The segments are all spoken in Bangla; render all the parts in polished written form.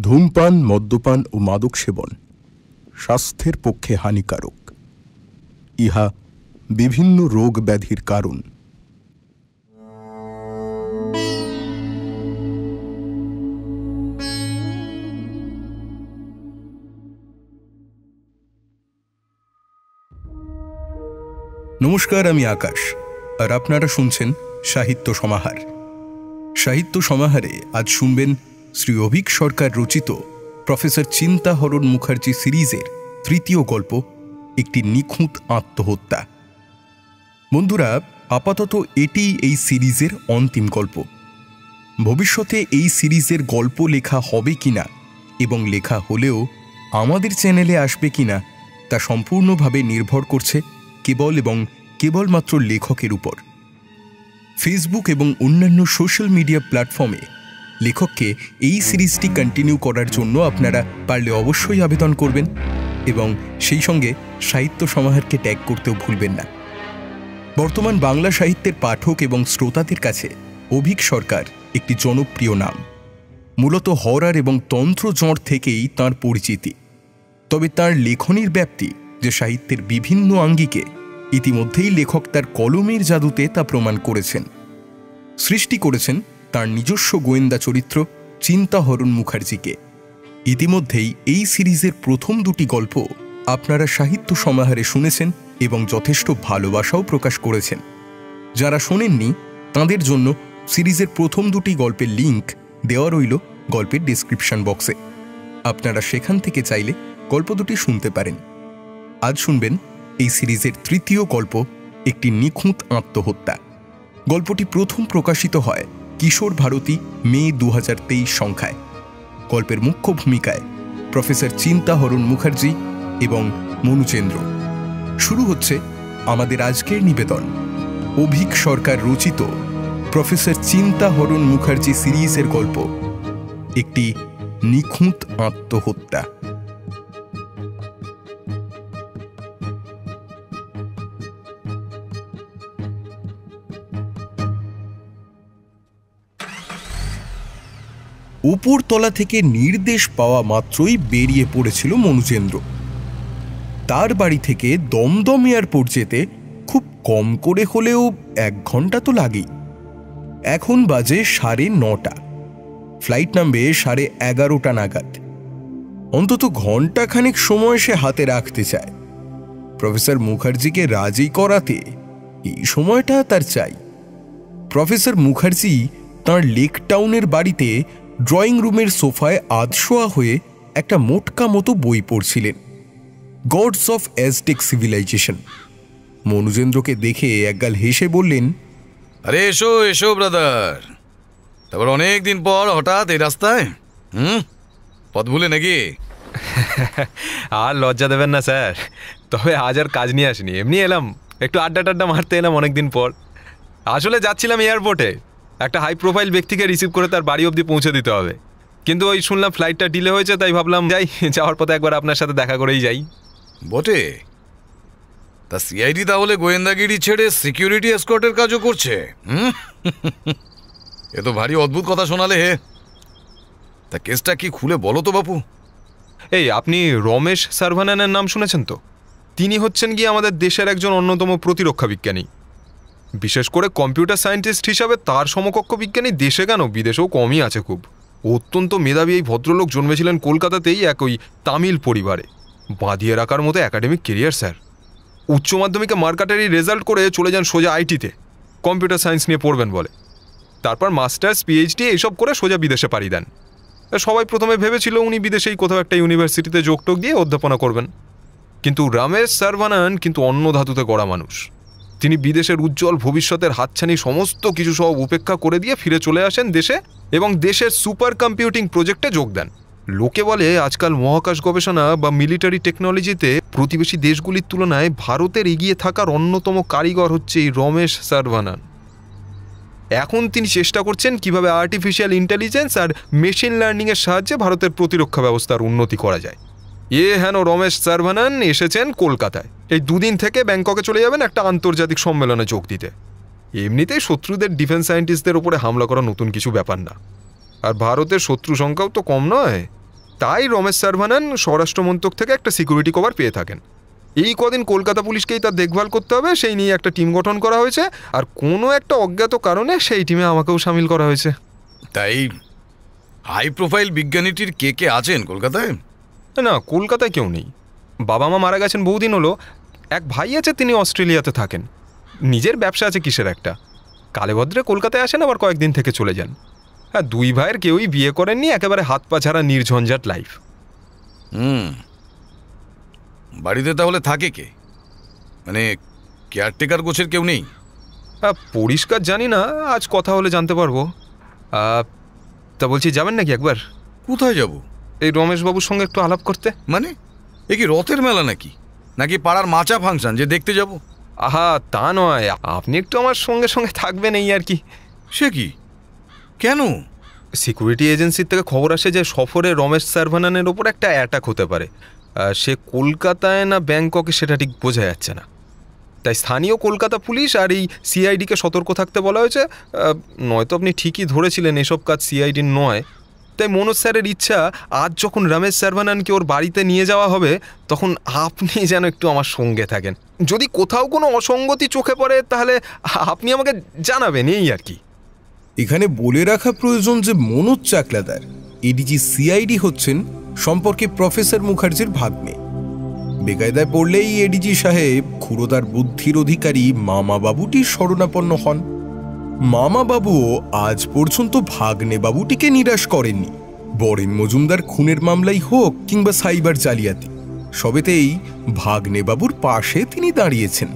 ধূমপান, মদ্যপান ও মাদক সেবন স্বাস্থ্যের পক্ষে হানিকারক। ইহা বিভিন্ন রোগ ব্যাধির কারণ। নমস্কার, আমি আকাশ, আর আপনারা শুনছেন সাহিত্য সমাহার। সাহিত্য সমাহারে আজ শুনবেন শ্রী অভিক সরকার রচিত প্রফেসর চিন্তাহরণ মুখার্জি সিরিজের তৃতীয় গল্প, একটি নিখুঁত আত্মহত্যা। বন্ধুরা, আপাতত এটি এই সিরিজের অন্তিম গল্প। ভবিষ্যতে এই সিরিজের গল্প লেখা হবে কিনা এবং লেখা হলেও আমাদের চ্যানেলে আসবে কিনা তা সম্পূর্ণভাবে নির্ভর করছে কেবলমাত্র লেখকের উপর। ফেসবুক এবং অন্যান্য সোশ্যাল মিডিয়া প্ল্যাটফর্মে লেখককে এই সিরিজটি কন্টিনিউ করার জন্য আপনারা পারলে অবশ্যই আবেদন করবেন এবং সেই সঙ্গে সাহিত্য সমাহারকে ট্যাগ করতেও ভুলবেন না। বর্তমান বাংলা সাহিত্যের পাঠক এবং শ্রোতাদের কাছে অভিক সরকার একটি জনপ্রিয় নাম। মূলত হরর এবং তন্ত্রজড় থেকেই তাঁর পরিচিতি। তবে তাঁর লেখনীর ব্যাপ্তি যে সাহিত্যের বিভিন্ন আঙ্গিকে, ইতিমধ্যেই লেখক তার কলমের জাদুতে তা প্রমাণ করেছেন। সৃষ্টি করেছেন তার নিজস্ব গোয়েন্দা চরিত্র চিন্তাহরণ মুখার্জিকে। ইতিমধ্যেই এই সিরিজের প্রথম দুটি গল্প আপনারা সাহিত্য সমাহারে শুনেছেন এবং যথেষ্ট ভালোবাসাও প্রকাশ করেছেন। যারা শোনেননি তাঁদের জন্য সিরিজের প্রথম দুটি গল্পের লিঙ্ক দেওয়া রইল গল্পের ডেসক্রিপশন বক্সে। আপনারা সেখান থেকে চাইলে গল্প দুটি শুনতে পারেন। আজ শুনবেন এই সিরিজের তৃতীয় গল্প, একটি নিখুঁত আত্মহত্যা। গল্পটি প্রথম প্রকাশিত হয় কিশোর ভারতী মে 2023 সংখ্যায়। গল্পের মুখ্য ভূমিকায় প্রফেসর চিন্তাহরণ মুখার্জি এবং মনুচেন্দ্র। শুরু হচ্ছে আমাদের আজকের নিবেদন, অভিক সরকার রচিত প্রফেসর চিন্তাহরণ মুখার্জি সিরিজের গল্প, একটি নিখুঁত আত্মহত্যা। উপরতলা থেকে নির্দেশ পাওয়া মাত্রই বেরিয়ে পড়েছিল মনুচেন্দ্র। তার বাড়ি থেকে দমদম এয়ারপোর্ট যেতে খুব কম করে হলেও 1 ঘন্টা তো লাগেই। এখন বাজে 9:30। ফ্লাইট নামবে 11:30 নাগাদ। অন্তত ঘণ্টাখানেক সময় সে হাতে রাখতে চায়। প্রফেসর মুখার্জিকে রাজি করাতে এই সময়টা তার চাই। প্রফেসর মুখার্জি তাঁর লেক টাউনের বাড়িতে ড্রয়িং রুমের সোফায় আধশোয়া হয়ে একটা মোটকা মতো বই পড়ছিলেন, গডস অফ অ্যাজটেক সিভিলাইজেশন। মনুচেন্দ্রকে দেখে একগাল হেসে বললেন, আরে এসো এসো ব্রাদার, তারপর অনেক দিন পর হঠাৎ এই রাস্তায়। পথ ভুলে নাকি? আর লজ্জা দেবেন না স্যার, তবে আজ আর কাজ নিয়ে আসিনি, এমনি এলাম, একটু আড্ডা মারতে এলাম অনেকদিন পর। আসলে যাচ্ছিলাম এয়ারপোর্টে, একটা হাই প্রোফাইল ব্যক্তিকে রিসিভ করে তার বাড়ি অবধি পৌঁছে দিতে হবে। কিন্তু ওই শুনলাম ফ্লাইটটা ডিলে হয়েছে, তাই ভাবলাম যাওয়ার পথে একবার আপনার সাথে দেখা করেই যাই। বটে, তা সিআইডি তাহলে গোয়েন্দাগিরি ছেড়ে সিকিউরিটি এসকর্টের কাজও করছে? এ তো ভারী অদ্ভুত কথা শোনালে হে। তা কেসটা কি খুলে বলো তো বাপু। এই আপনি রমেশ সার্ভানানের নাম শুনেছেন তো? তিনি হচ্ছেন গিয়ে আমাদের দেশের একজন অন্যতম প্রতিরক্ষা বিজ্ঞানী। বিশেষ করে কম্পিউটার সায়েন্টিস্ট হিসাবে তার সমকক্ষ বিজ্ঞানী দেশে কেন বিদেশেও কমই আছে খুব। অত্যন্ত মেধাবী এই ভদ্রলোক জন্মেছিলেন কলকাতাতেই এক ওই তামিল পরিবারে। বাঁধিয়ে রাখার মতো একাডেমিক কেরিয়ার স্যার। উচ্চ মাধ্যমিকে মার্কাটারি রেজাল্ট করে চলে যান সোজা আইটিতে, কম্পিউটার সায়েন্স নিয়ে পড়বেন বলে। তারপর মাস্টার্স, পিএইচডি এইসব করে সোজা বিদেশে পাড়ি দেন। সবাই প্রথমে ভেবেছিল উনি বিদেশেই কোথাও একটা ইউনিভার্সিটিতে যোগটোগ দিয়ে অধ্যাপনা করবেন। কিন্তু রমেশ সার্ভানান কিন্তু অন্য ধাতুতে গড়া মানুষ। তিনি বিদেশের উজ্জ্বল ভবিষ্যতের হাতছানি সমস্ত কিছু সব উপেক্ষা করে দিয়ে ফিরে চলে আসেন দেশে এবং দেশের সুপার কম্পিউটিং প্রজেক্টে যোগ দেন। লোকে বলে আজকাল মহাকাশ গবেষণা বা মিলিটারি টেকনোলজিতে প্রতিবেশী দেশগুলির তুলনায় ভারতের এগিয়ে থাকার অন্যতম কারিগর হচ্ছে এই রমেশ সার্ভানান। এখন তিনি চেষ্টা করছেন কিভাবে আর্টিফিশিয়াল ইন্টেলিজেন্স আর মেশিন লার্নিংয়ের সাহায্যে ভারতের প্রতিরক্ষা ব্যবস্থার উন্নতি করা যায়। হেন রমেশ সার্ভানান এসেছেন কলকাতায়। এই 2 দিন থেকে ব্যাংককে চলে যাবেন একটা আন্তর্জাতিক সম্মেলনে যোগ দিতে। এমনিতেই শত্রুদের ডিফেন্স সায়েন্টিস্টদের উপরে হামলা করা নতুন কিছু ব্যাপার না, আর ভারতের শত্রু সংখ্যাও তো কম নয়। তাই রমেশ সার্ভানান স্বরাষ্ট্রমন্ত্রক থেকে একটা সিকিউরিটি কভার পেয়ে থাকেন। এই কদিন কলকাতা পুলিশকেই তার দেখভাল করতে হবে, সেই নিয়ে একটা টিম গঠন করা হয়েছে, আর কোনো একটা অজ্ঞাত কারণে সেই টিমে আমাকেও সামিল করা হয়েছে। তাই হাই প্রোফাইল বিজ্ঞানীটির কে কে আছেন কলকাতায়? না, কলকাতায় কেউ নেই। বাবা মা মারা গেছেন বহুদিন হলো। এক ভাই আছে, তিনি অস্ট্রেলিয়াতে থাকেন। নিজের ব্যবসা আছে কিসের একটা। কালে ভদ্রে কলকাতায় আসেন, আবার কয়েকদিন থেকে চলে যান। হ্যাঁ, দুই ভাইয়ের কেউই বিয়ে করেননি, একেবারে হাত পা ছাড়া নির্ঝঞ্ঝাট লাইফ। বাড়িতে তাহলে থাকে কে? মানে কেয়ারটেকার গোছের কেউ নেই? হ্যাঁ, পরিষ্কার জানি না, আজ কথা হলে জানতে পারবো। তা বলছি, যাবেন নাকি একবার? কোথায় যাব? এই রমেশবাবুর সঙ্গে একটু আলাপ করতে। মানে এ কি রথের মেলা নাকি, নাকি পাড়ার মাচা ফাংশন যে দেখতে যাব? আহা, তা নয়, আপনি একটু আমার সঙ্গে সঙ্গে থাকবেন এই আর কি। সে কি, কেন? সিকিউরিটি এজেন্সির থেকে খবর আসে যে সফরে রমেশ সার্ভানানের ওপর একটা অ্যাটাক হতে পারে। সে কলকাতায় না ব্যাংককে সেটা ঠিক বোঝা যাচ্ছে না। তাই স্থানীয় কলকাতা পুলিশ আর এই সিআইডিকে সতর্ক থাকতে বলা হয়েছে। নয়তো আপনি ঠিকই ধরেছিলেন, এসব কাজ সিআইডির নয়। তাই মনোজ স্যারের ইচ্ছা, আজ যখন রমেশ সার্ভানানকে ওর বাড়িতে নিয়ে যাওয়া হবে, তখন আপনি যেন একটু আমার সঙ্গে থাকেন। যদি কোথাও কোনো অসঙ্গতি চোখে পড়ে, তাহলে আপনি আমাকে জানাবেন, এই আর কি। এখানে বলে রাখা প্রয়োজন যে মনোজ চাকলাদার, এডিজি সিআইডি, হচ্ছেন সম্পর্কে প্রফেসর মুখার্জির ভাগ্নে। বেকায়দায় পড়লেই এডিজি সাহেব ক্ষুরোদার বুদ্ধির অধিকারী মামাবাবুটির শরণাপন্ন হন। মামাবাবুও আজ পর্যন্ত ভাগ্নে বাবুটিকে নিরাশ করেননি। বরেন মজুমদার খুনের মামলাই হোক কিংবা সাইবার জালিয়াতি, সবেতেই ভাগ্নে বাবুর পাশে তিনি দাঁড়িয়েছেন।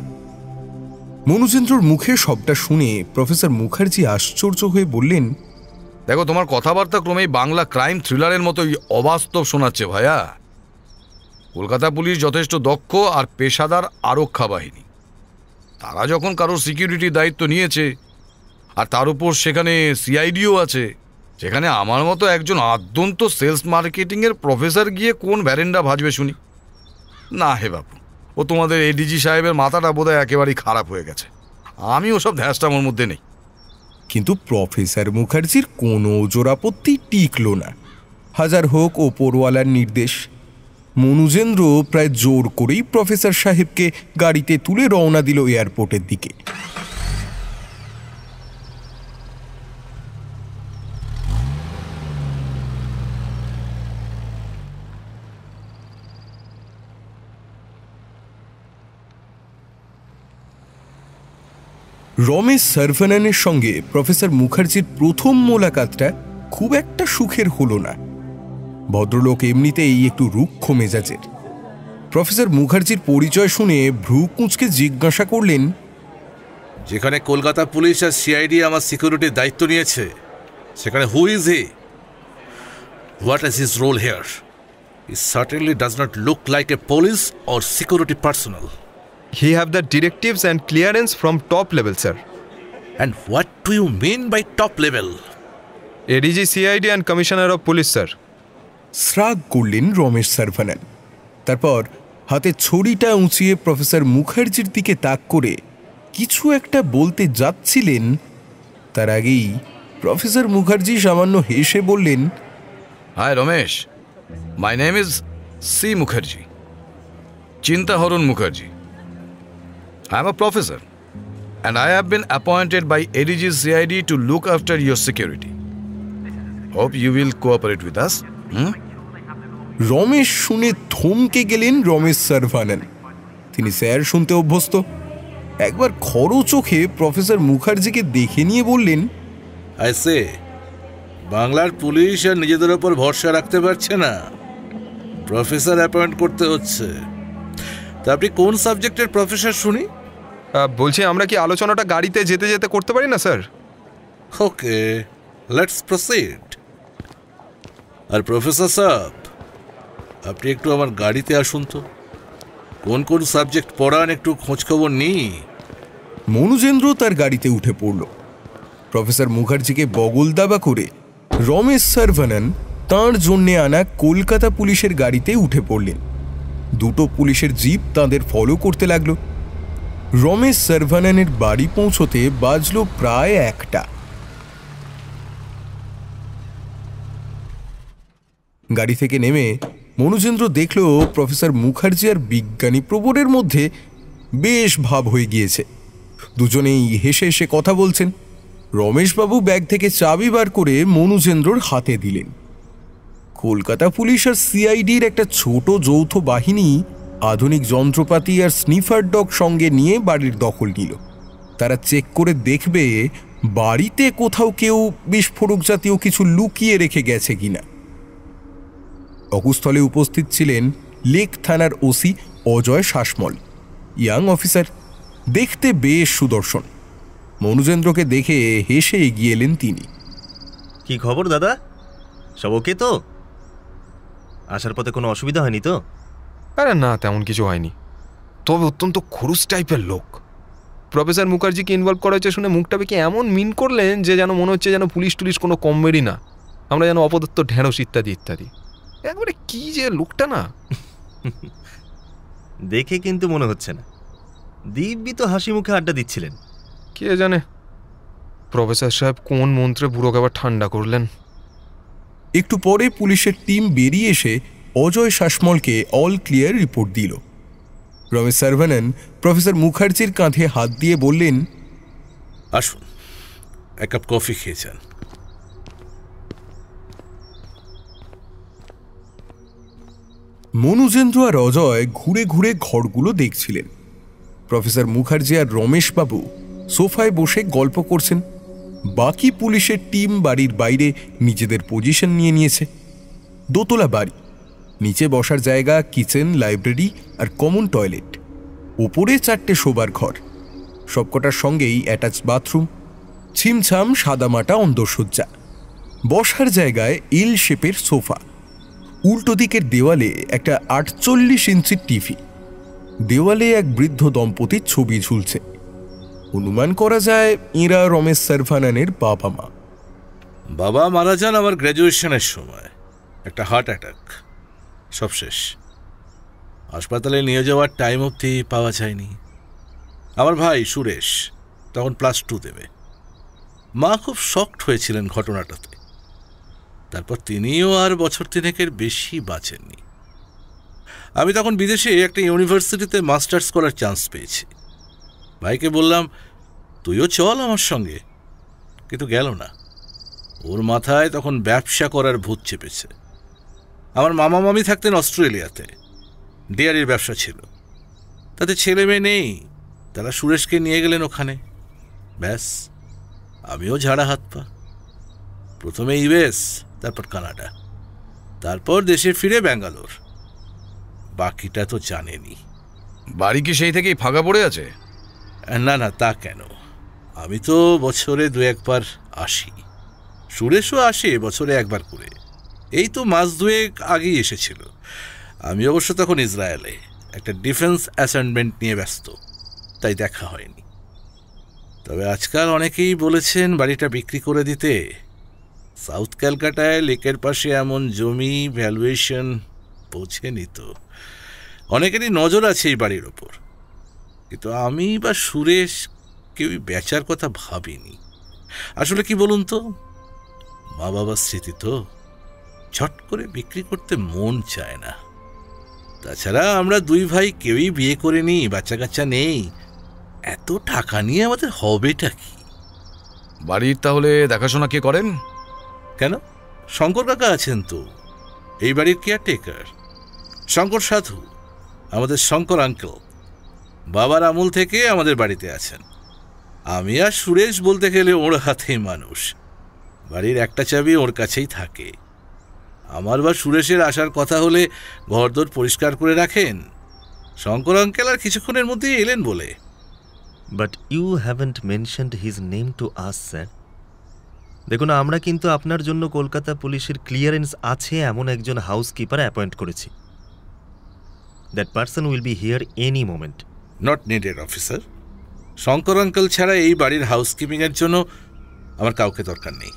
মনুজেন্দ্রর মুখে সবটা শুনে প্রফেসর মুখার্জি আশ্চর্য হয়ে বললেন, দেখো, তোমার কথাবার্তা ক্রমেই বাংলা ক্রাইম থ্রিলারের মতোই অবাস্তব শোনাচ্ছে ভাইয়া। কলকাতা পুলিশ যথেষ্ট দক্ষ আর পেশাদার আরক্ষা বাহিনী। তারা যখন কারোর সিকিউরিটির দায়িত্ব নিয়েছে, আর তার উপর সেখানে সিআইডিও আছে, সেখানে আমার মতো একজন আদ্যন্ত সেলস মার্কেটিংয়ের প্রফেসর গিয়ে কোন ভ্যারেন্ডা ভাজবে শুনি? না হে বাবু, ও তোমাদের এডিজি সাহেবের মাথাটা বোধহয় একেবারেই খারাপ হয়ে গেছে। আমি ওসব ধ্যাসটা আমার মধ্যে নেই। কিন্তু প্রফেসর মুখার্জির কোনো জোরাপত্তি টিকল না। হাজার হোক ওপরওয়ালার নির্দেশ। মনুজেন্দ্র প্রায় জোর করেই প্রফেসর সাহেবকে গাড়িতে তুলে রওনা দিল এয়ারপোর্টের দিকে। রমেশ সার্ভানানের সঙ্গে প্রফেসর মুখার্জির প্রথম মোলাকাতটা খুব একটা সুখের হলো না। ভদ্রলোক এমনিতেই একটু রুক্ষ মেজাজের। প্রফেসর মুখার্জির পরিচয় শুনে ভ্রু কুঁচকে জিজ্ঞাসা করলেন, যেখানে কলকাতা পুলিশ আর সিআইডি আমার সিকিউরিটির দায়িত্ব নিয়েছে, সেখানে who is he? What is his role here? He certainly does not look like a police or security personal. He have the directives and clearance from top level, sir. And what do you mean by top level? ADG CID and Commissioner of Police, sir. শ্রাগ করলেন রমেশ সার্ভানান। তারপর হাতে ছড়িটা উঁচিয়ে প্রফেসর মুখার্জির দিকে তাক করে কিছু একটা বলতে যাচ্ছিলেন, তার আগেই প্রফেসর মুখার্জি সামান্য হেসে বললেন, hi Ramesh, my name is C Mukherjee, Chintaharan Mukherjee. I am a professor and I have been appointed by ADG CID to look after your security. Hope you will cooperate with us. Ramesh শুনে থমকে গেলেন রমেশ সার্ভানান। তিনি স্যার শুনতে অভ্যস্ত। একবার খড়ো চোখে প্রফেসর মুখার্জিকে দেখে নিয়ে বললেন, I say, বাংলার পুলিশ আর নিজেদের ওপর ভরসা রাখতে পারছে না, প্রফেসর অ্যাপয়েন্ট করতে হচ্ছে। তা আপনি কোন সাবজেক্টের প্রফেসর শুনি? বলছি, আমরা কি আলোচনাটা গাড়িতে যেতে যেতে করতে পারি না স্যার? Okay, let's proceed. আর প্রফেসর সাহেব, আপনি একটু আমার গাড়িতে আসুন তো। কোন কোন সাবজেক্ট পড়ান একটু খোঁজখবর নিই। মনুজেন্দ্র তার গাড়িতে উঠে পড়ল। প্রফেসর মুখার্জিকে বগল দাবা করে রমেশ সার্ভানান তাঁর জন্যে আনা কলকাতা পুলিশের গাড়িতে উঠে পড়লেন। দুটো পুলিশের জিপ তাঁদের ফলো করতে লাগলো। রমেশ সার্ভানানের বাড়ি পৌঁছতে বাজল প্রায় 1টা। গাড়ি থেকে নেমে মনোজেন্দ্র দেখল প্রফেসর মুখার্জি আর বিজ্ঞানী প্রবরের মধ্যে বেশ ভাব হয়ে গিয়েছে। দুজনেই হেসে হেসে কথা বলছেন। রমেশবাবু ব্যাগ থেকে চাবি বার করে মনোজেন্দ্রর হাতে দিলেন। কলকাতা পুলিশ আর সিআইডির একটা ছোট যৌথ বাহিনী আধুনিক যন্ত্রপাতি আর স্নিফার ডগ সঙ্গে নিয়ে বাড়ির দখল নিল। তারা চেক করে দেখবে বাড়িতে কোথাও কেউ বিস্ফোরক জাতীয় কিছু লুকিয়ে রেখে গেছে কিনা। অকুস্থলে উপস্থিত ছিলেন লেক থানার OC Ajay Sasmal, young officer, দেখতে বেশ সুদর্শন। মনোজেন্দ্রকে দেখে হেসে এগিয়ে এলেন তিনি। কি খবর দাদা, সব ওকে তো? আসার পথে কোনো অসুবিধা হয়নি তো? আরে না, তেমন কিছু হয়নি, তবে অত্যন্ত খরুস টাইপের লোক। প্রফেসর মুখার্জিকে ইনভলভ করা হয়েছে শুনে মুখটা বেঁকে এমন মিন করলেন যে যেন মনে হচ্ছে যেন পুলিশ টুলিশ কোনো কমবেরই না, আমরা যেন অপদত্ত ঢেঁড়স ইত্যাদি ইত্যাদি। একবারে কি যে লোকটা না, দেখে কিন্তু মনে হচ্ছে না। দিব্যি তো হাসি মুখে আড্ডা দিচ্ছিলেন। কে জানে প্রফেসর সাহেব কোন মন্ত্রে বুড়োকে আবার ঠান্ডা করলেন। একটু পরে পুলিশের টিম বেরিয়ে এসে অজয় শাসমলকে অল ক্লিয়ার রিপোর্ট দিল। রমেশ সার্ভানন প্রফেসর মুখার্জির কাঁধে হাত দিয়ে বললেন, আসুন, এক কাপ কফি খেয়ে যান। মনোজেন্দ্র আর অজয় ঘুরে ঘুরে ঘরগুলো দেখছিলেন। প্রফেসর মুখার্জি আর রমেশবাবু সোফায় বসে গল্প করছেন। বাকি পুলিশের টিম বাড়ির বাইরে নিজেদের পজিশন নিয়ে নিয়েছে। দোতলা বাড়ি, নিচে বসার জায়গা, কিচেন, লাইব্রেরি আর কমন টয়লেট, ওপরে 4টে শোবার ঘর, সবকটার সঙ্গেই অ্যাটাচ বাথরুম, ছিমছাম সাদামাটা অন্দরসজ্জা, বসার জায়গায় এল শেপের সোফা, উল্টো দিকের দেওয়ালে একটা 48 ইঞ্চির টিভি, দেওয়ালে এক বৃদ্ধ দম্পতির ছবি ঝুলছে। অনুমান করা যায় এঁরা রমেশ সার্ভাননের বাবা মা। বাবা মারা যান আমার গ্র্যাজুয়েশনের সময়, একটা হার্ট অ্যাটাক, সব শেষ। হাসপাতালে নিয়ে যাওয়ার টাইম অবধি পাওয়া যায়নি। আমার ভাই সুরেশ তখন +2 দেবে। মা খুব শকড হয়েছিলেন ঘটনাটাতে। তারপর তিনিও আর বছর 3 বেশি বাঁচেননি। আমি তখন বিদেশে একটা ইউনিভার্সিটিতে মাস্টার্স করার চান্স পেয়েছি। ভাইকে বললাম, তুইও চল আমার সঙ্গে, কিন্তু গেল না। ওর মাথায় তখন ব্যবসা করার ভূত চেপেছে। আমার মামা মামি থাকতেন অস্ট্রেলিয়াতে, ডেয়ারির ব্যবসা ছিল। তাতে ছেলে মেয়ে নেই, তারা সুরেশকে নিয়ে গেলেন ওখানে। ব্যাস, আমিও ঝাড়া হাত পা। প্রথমে ইউএস, তারপর কানাডা, তারপর দেশে ফিরে ব্যাঙ্গালোর। বাকিটা তো জানেনি। বাড়ি কি সেই থেকেই ফাঁকা পড়ে আছে? না না, তা কেন, আমি তো বছরে 2-1 বার আসি। সুরেশও আসে বছরে 1 বার করে। এই তো মাস 2 আগেই এসেছিল। আমি অবশ্য তখন ইসরায়েলে একটা ডিফেন্স অ্যাসাইনমেন্ট নিয়ে ব্যস্ত, তাই দেখা হয়নি। তবে আজকাল অনেকেই বলেছেন বাড়িটা বিক্রি করে দিতে। সাউথ ক্যালকাটায় লেকের পাশে এমন জমি ভ্যালুয়েশন বোঝেনি তো। অনেকেরই নজর আছে এই বাড়ির ওপর, কিন্তু আমি বা সুরেশ কেউই বেচার কথা ভাবিনি। আসলে কি বলুন তো, মা বাবার স্মৃতি তো, ঝট করে বিক্রি করতে মন চায় না। তাছাড়া আমরা 2 ভাই কেউই বিয়ে করিনি, বাচ্চা কাচ্চা নেই। এত টাকা নিয়ে আমাদের হবেটা কি? বাড়ির তাহলে দেখাশোনা কে করেন? কেন, শঙ্কর কাকা আছেন তো, এই বাড়ির কেয়ারটেকার। শঙ্কর সাধু, আমাদের শঙ্কর আঙ্কেল, বাবার আমল থেকে আমাদের বাড়িতে আছেন। আমি আর সুরেশ বলতে গেলে ওর হাতেই মানুষ। বাড়ির একটা চাবি ওর কাছেই থাকে। আমার বা সুরেশের আসার কথা হলে ঘরদোর পরিষ্কার করে রাখেন। শঙ্কর আঙ্কেল আর কিছুক্ষণের মধ্যেই এলেন বলে। But you haven't mentioned his name to us sir. দেখুন, আমরা কিন্তু আপনার জন্য কলকাতা পুলিশের ক্লিয়ারেন্স আছে এমন একজন হাউসকিপার অ্যাপয়েন্ট করেছি। That person will be here any moment. Not needed officer. Shankar uncle ছাড়া এই বাড়ির হাউসকিপিংয়ের জন্য আমার কাউকে দরকার নেই।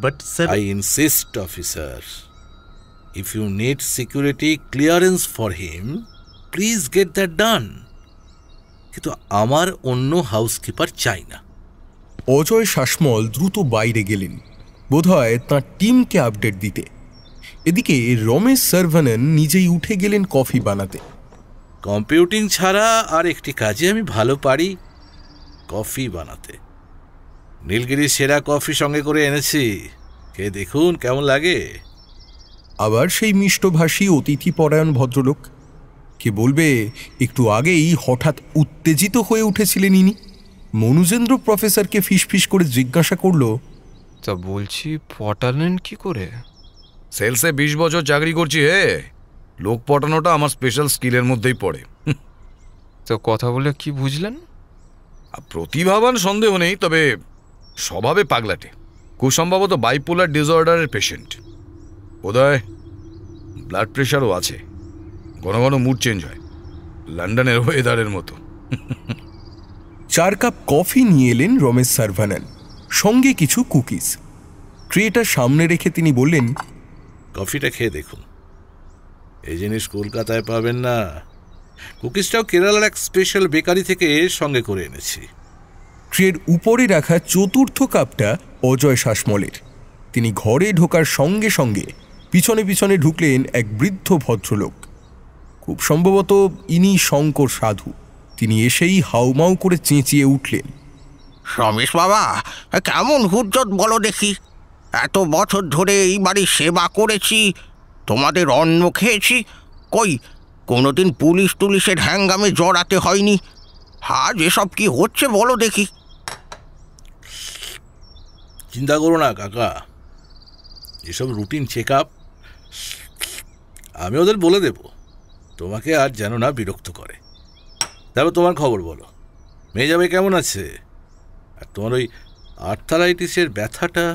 But sir, I insist, officer. If you need security clearance for him, please get that done. কিন্তু আমার অন্য হাউসকিপার চাই না। অজয় শাসমল দ্রুত বাইরে গেলেন, বোধহয় তাঁর টিমকে আপডেট দিতে। এদিকে রমেশ সার্ভানন নিজেই উঠে গেলেন কফি বানাতে। কম্পিউটিং ছাড়া আর একটি কাজে আমি ভালো পারি, কফি বানাতে। নীলগিরির সেরা কফি সঙ্গে করে এনেছি, কে দেখুন কেমন লাগে। আবার সেই মিষ্টভাষী অতিথিপরায়ণ ভদ্রলোক। কে বলবে একটু আগেই হঠাৎ উত্তেজিত হয়ে উঠেছিলেন ইনি। মনুজেন্দ্র প্রফেসরকে ফিসফিস করে জিজ্ঞাসা করল, তা বলছি পটালেন কি করে? সেলসে 20 বছর চাকরি করছি হে, লোক পটানোটা আমার স্পেশাল স্কিলের মধ্যেই পড়ে। তো কথা বলে কি বুঝলেন? প্রতিভাবান সন্দেহ নেই, তবে স্বভাবে পাগলাটে, খুব সম্ভবত বাইপোলার ডিসঅর্ডারের পেশেন্ট। বোধহয় ব্লাড প্রেশারও আছে, ঘন ঘন মুড চেঞ্জ হয়, লন্ডনের ওয়েদারের মতো। 4 কাপ কফি নিয়ে এলেন রমেশ সার্ভানন, সঙ্গে কিছু কুকিজ। ট্রেটা সামনে রেখে তিনি বললেন, কফিটা খেয়ে দেখুন, এই জিনিস কলকাতায় পাবেন না। কুকিজটাও কেরালার এক স্পেশাল বেকারি থেকে সঙ্গে করে এনেছি। ট্রের উপরে রাখা 4র্থ কাপটা অজয় শাসমলের। তিনি ঘরে ঢোকার সঙ্গে সঙ্গে পিছনে পিছনে ঢুকলেন এক বৃদ্ধ ভদ্রলোক। খুব সম্ভবত ইনি শঙ্কর সাধু। তিনি এসেই হাউমাউ করে চেঁচিয়ে উঠলেন, রমেশ বাবা, কেমন হুজ্জত বলো দেখি। এত বছর ধরে এই বাড়ির সেবা করেছি, তোমাদের অন্ন খেয়েছি, কই কোনোদিন পুলিশ টুলিশের হ্যাঙ্গামে জড়াতে হয়নি। আজ এসব কি হচ্ছে বলো দেখি। চিন্তা করো না কাকা, এসব রুটিন চেক আপ। আমি ওদের বলে দেব, তোমাকে আর যেন না বিরক্ত করে। তারপর তোমার খবর বলো, মেয়ে যাবে কেমন আছে, আর তোমার ওই আর্থারাইটিসের ব্যথাটা।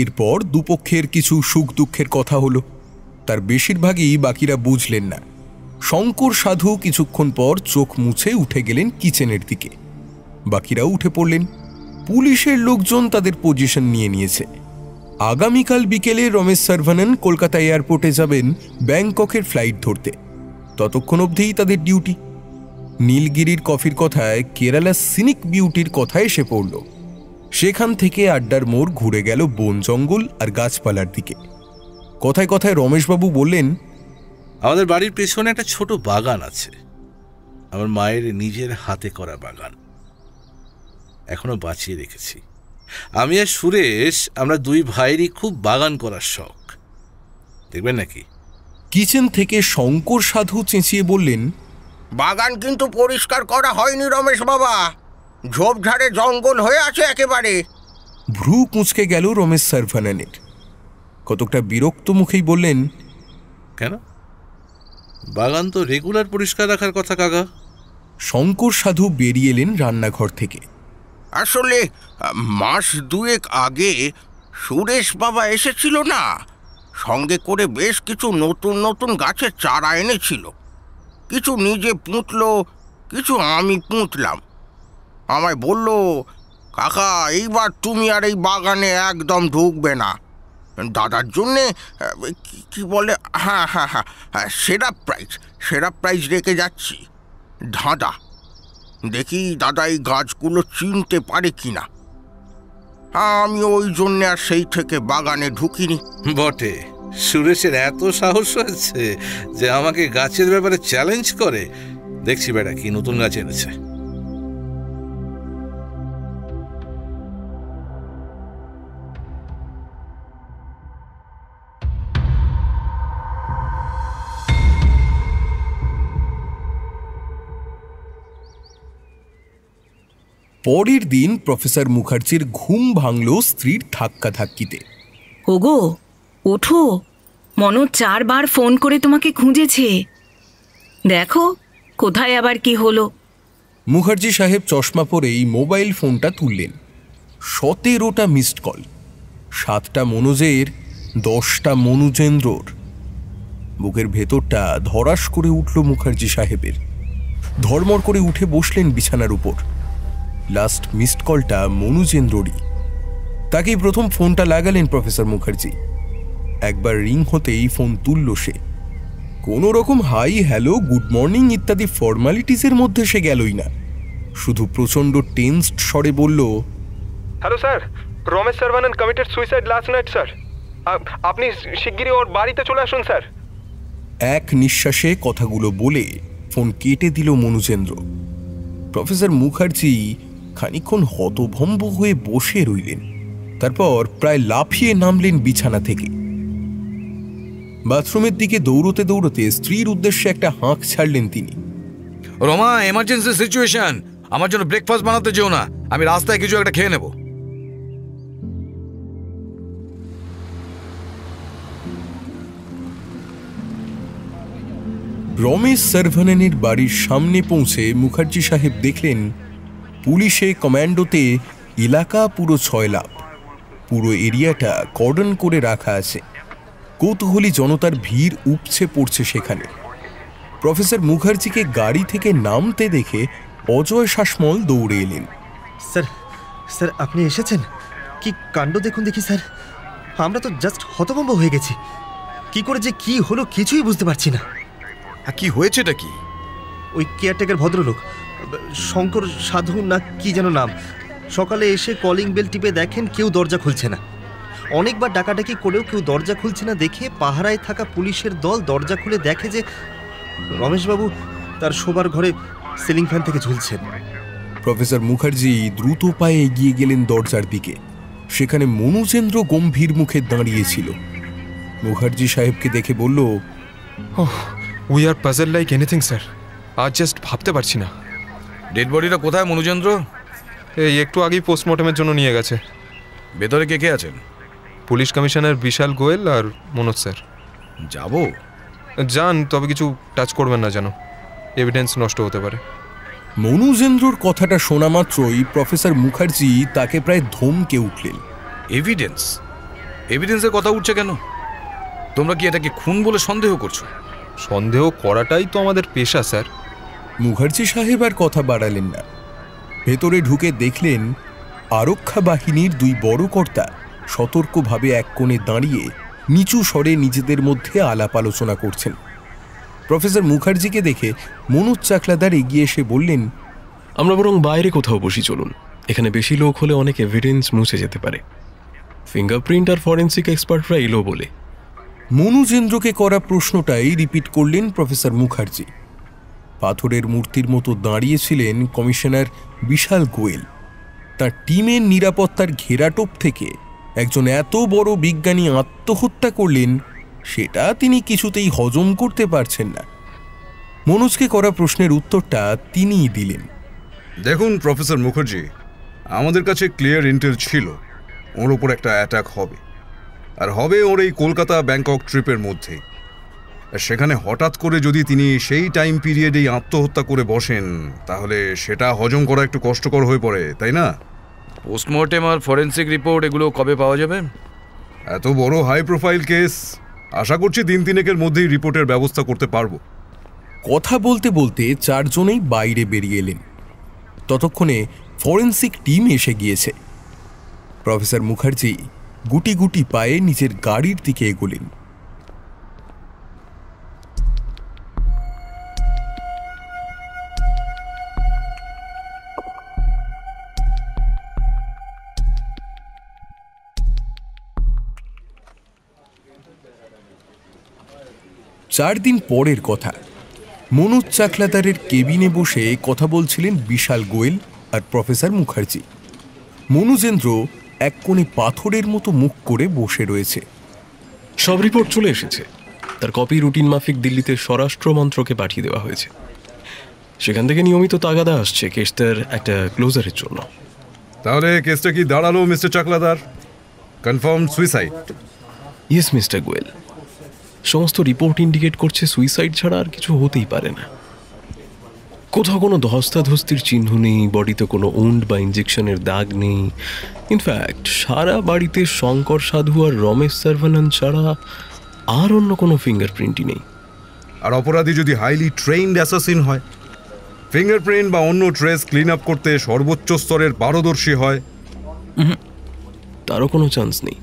এরপর দুপক্ষের কিছু সুখ দুঃখের কথা হলো। তার বেশিরভাগই বাকিরা বুঝলেন না। শঙ্কর সাধু কিছুক্ষণ পর চোখ মুছে উঠে গেলেন কিচেনের দিকে। বাকিরাও উঠে পড়লেন। পুলিশের লোকজন তাদের পজিশন নিয়ে নিয়েছে। আগামীকাল বিকেলে রমেশ সার্ভানন কলকাতা এয়ারপোর্টে যাবেন ব্যাংককের ফ্লাইট ধরতে। ততক্ষণ অবধিই তাদের ডিউটি। নীলগিরির কফির কথায় কেরালা সিনিক বিউটির কথা এসে পড়ল। সেখান থেকে আড্ডার মোড় ঘুরে গেল বন জঙ্গল আর গাছপালার দিকে। কথায় কথায় রমেশবাবু বললেন, আমাদের বাড়ির পেছনে একটা ছোট বাগান আছে, আমার মায়ের নিজের হাতে করা বাগান, এখনো বাঁচিয়ে রেখেছি। আমি আর সুরেশ, আমরা 2 ভাইয়েরই খুব বাগান করার শখ, দেখবেন নাকি? কিচেন থেকে শঙ্কর সাধু চেঁচিয়ে বললেন, বাগান কিন্তু পরিষ্কার করা হয়নি রমেশ বাবা, ঝোপঝাড়ে জঙ্গল হয়ে আছে একেবারে। ভ্রু কুঁচকে গেল রমেশ সার্ভাননের। কতকটা বিরক্ত মুখেই বললেন, কেন? বাগান তো রেগুলার পরিষ্কার রাখার কথা কাকা। শঙ্কর সাধু বেরিয়ে এলেন রান্নাঘর থেকে। আসলে মাস 2 আগে সুরেশ বাবা এসেছিল না, সঙ্গে করে বেশ কিছু নতুন নতুন গাছের চারা এনেছিল। কিছু নিজে পুঁতলো, কিছু আমি পুঁতলাম। আমায় বলল, কাকা এইবার তুমি আর এই বাগানে একদম ঢুকবে না। দাদার জন্যে কি বলে, হ্যাঁ হ্যাঁ হ্যাঁ হ্যাঁ সেরা প্রাইজ রেখে যাচ্ছি, ধাঁধা। দেখি দাদা এই গাছগুলো চিনতে পারে কিনা। আমি ওই জন্যে আর সেই থেকে বাগানে ঢুকিনি। বটে, সুরেশের এত সাহস হয়েছে যে আমাকে গাছের ব্যাপারে চ্যালেঞ্জ করে। দেখছি বেটা কি নতুন গাছ এনেছে। পরের দিন প্রফেসর মুখার্জির ঘুম ভাঙল স্ত্রীর ধাক্কা ধাক্কিতে। ওগো ওঠো, মনোজ 4 বার ফোন করে তোমাকে খুঁজেছে। দেখো কোথায় আবার কি হলো। মুখার্জি সাহেব চশমা পরেই মোবাইল ফোনটা তুললেন। 17টা মিসড কল, 7টা মনোজের, 10টা মনুজেন্দ্রর। বুকের ভেতরটা ধরাস করে উঠল মুখার্জি সাহেবের। ধর্মর করে উঠে বসলেন বিছানার উপর। লাস্ট মিসড কলটা মনুজেন্দ্ররই। তাকেই প্রথম ফোনটা লাগালেন প্রফেসর মুখার্জি। একবার রিং হতেই ফোন তুলল সে। কোনো রকম হাই হ্যালো গুড মর্নিং ইত্যাদি ফর্মালিটিসের মধ্যে সে গেলই না। শুধু প্রচণ্ড টেন্সড স্বরে বলল, hello sir, Ramesh Saravanan committed suicide last night sir. আপনি শিগগিরই ওর বাড়িতে চলে আসুন স্যার। এক নিঃশ্বাসে কথাগুলো বলে ফোন কেটে দিল মনুজেন্দ্র। প্রফেসর মুখার্জি খানিকক্ষণ হতভম্ব হয়ে বসে রইলেন, তারপর প্রায় লাফিয়ে নামলেন বিছানা থেকে। বাথরুমের দিকে দৌড়তে দৌড়তে স্ত্রীর উদ্দেশ্যে একটা হাঁক ছাড়লেন তিনি। রমা, এমার্জেন্সি সিচুয়েশন, আমার জন্য ব্রেকফাস্ট বানাতে যেও না, আমি রাস্তায় কিছু একটা খেয়ে নেব। রমেশ সার্ভানেনের বাড়ির সামনে পৌঁছে মুখার্জি সাহেব দেখলেন পুলিশে কমান্ডোতে এলাকা পুরো ছয়লাভ। পুরো এরিয়াটা কর্ডন করে রাখা আছে। কৌতূহলী জনতার ভিড় উপচে পড়ছে সেখানে। প্রফেসর মুখার্জিকে গাড়ি থেকে নামতে দেখে অজয় শাসমল দৌড়ে এলেন। স্যার, স্যার আপনি এসেছেন? কি কাণ্ড দেখুন দেখি স্যার, আমরা তো জাস্ট হতভম্ব হয়ে গেছি। কি করে যে কি হলো কিছুই বুঝতে পারছি না। কি হয়েছেটা কি? ওই কেয়ারটেকার ভদ্রলোক, শঙ্কর সাধু না কি যেন নাম, সকালে এসে কলিং বেল টিপে দেখেন কেউ দরজা খুলছে না। অনেকবার ডাকাডাকি করেও কেউ দরজা খুলছে না দেখে পাহারায় থাকা পুলিশের দল দরজা খুলে দেখে যে রমেশবাবু তার শোবার ঘরে সিলিং ফ্যান থেকে ঝুলছেন। প্রফেসর মুখার্জি দ্রুত পায়ে এগিয়ে গেলেন দরজার দিকে। সেখানে মনুজেন্দ্র গম্ভীর মুখে দাঁড়িয়েছিল। মুখার্জি সাহেবকে দেখে বলল, we are puzzle like anything sir, আজ জাস্ট ভাবতে পারছি না। ডেড বডিটা কোথায় মনুজেন্দ্র? এই একটু আগেই পোস্টমর্টমের জন্য নিয়ে গেছে। ভেতরে কে কে আছেন? পুলিশ কমিশনার বিশাল গোয়েল আর মনোজ স্যার। যাব? যান, তবে কিছু টাচ করবেন না যেন, এভিডেন্স নষ্ট হতে পারে। মনুজেন্দ্রর কথাটা শোনা মাত্রই প্রফেসর মুখার্জি তাকে প্রায় ধমকে উঠলেন। এভিডেন্স? এভিডেন্সের কথা উঠছে কেন? তোমরা কি এটাকে খুন বলে সন্দেহ করছো? সন্দেহ করাটাই তো আমাদের পেশা স্যার। মুখার্জি সাহেব আর কথা বাড়ালেন না। ভেতরে ঢুকে দেখলেন আরক্ষা বাহিনীর দুই বড় কর্তা সতর্কভাবে এক কোণে দাঁড়িয়ে নিচু স্বরে নিজেদের মধ্যে আলাপ আলোচনা করছেন। প্রফেসর মুখার্জিকে দেখে মনোজ চাকলাদার এগিয়ে এসে বললেন, আমরা বরং বাইরে কোথাও বসি, চলুন। এখানে বেশি লোক হলে অনেক এভিডেন্স মুছে যেতে পারে। ফিঙ্গারপ্রিন্ট আর ফরেন্সিক এক্সপার্টরা এলো বলে। মনুজেন্দ্রকে করা প্রশ্নটাই রিপিট করলেন প্রফেসর মুখার্জি। পাথরের মূর্তির মতো দাঁড়িয়েছিলেন কমিশনার বিশাল গোয়েল। তার টিমের নিরাপত্তার ঘেরাটোপ থেকে একজন এত বড় বিজ্ঞানী আত্মহত্যা করলেন, সেটা তিনি কিছুতেই হজম করতে পারছেন না। মনোজকে করা প্রশ্নের উত্তরটা তিনিই দিলেন। দেখুন প্রফেসর মুখার্জি, আমাদের কাছে ক্লিয়ার ইন্টেল ছিল ওর ওপর একটা অ্যাটাক হবে, আর হবে ওর এই কলকাতা ব্যাংকক ট্রিপের মধ্যে। সেখানে হঠাৎ করে যদি তিনি সেই টাইম পিরিয়ডেই আত্মহত্যা করে বসেন, তাহলে সেটা হজম করা একটু কষ্টকর হয়ে পড়ে, তাই না? পোস্টমর্টেম আর ফরেন্সিক রিপোর্ট এগুলো কবে পাওয়া যাবে? এত বড় হাই প্রোফাইল কেস, আশা করছি দিন তিনেকের মধ্যেই রিপোর্টের ব্যবস্থা করতে পারবো। কথা বলতে বলতে চারজনেই বাইরে বেরিয়ে এলেন। ততক্ষণে ফরেন্সিক টিম এসে গিয়েছে। প্রফেসর মুখার্জি গুটি গুটি পায়ে নিজের গাড়ির দিকে এগোলেন। চার দিন পরের কথা। মনোজ চাকলাদারের কেবিনে বসে কথা বলছিলেন বিশাল গোয়েল আর প্রফেসর মুখার্জি। মনুজেন্দ্র এক কোণে পাথরের মতো মুখ করে বসে রয়েছে। সব রিপোর্ট চলে এসেছে। তার কপি রুটিন মাফিক দিল্লিতে স্বরাষ্ট্র মন্ত্রকে পাঠিয়ে দেওয়া হয়েছে। সেখান থেকে নিয়মিত তাগাদা আসছে কেসটার একটা ক্লোজারের জন্য। তাহলে কেসটা কি দাঁড়ালো mister Chakladar? Confirm suicide? Yes mister Goel, সমস্ত রিপোর্ট ইন্ডিকেট করছে সুইসাইড ছাড়া আর কিছু হতেই পারে না। কোথাও কোনো ধস্তাধস্তির চিহ্ন নেই, বডিতে কোনো উন্ড বা ইঞ্জেকশনের দাগ নেই। ইনফ্যাক্ট সারা বাড়িতে শঙ্কর সাধু আর রমেশ সার্ভানান ছাড়া আর অন্য কোনো ফিঙ্গারপ্রিন্টই নেই। আর অপরাধী যদি হাইলি ট্রেইনড অ্যাসাসিন হয়, ফিঙ্গারপ্রিন্ট বা অন্য ট্রেস ক্লিন আপ করতে সর্বোচ্চ স্তরের পারদর্শী হয়, তারও কোনো চান্স নেই।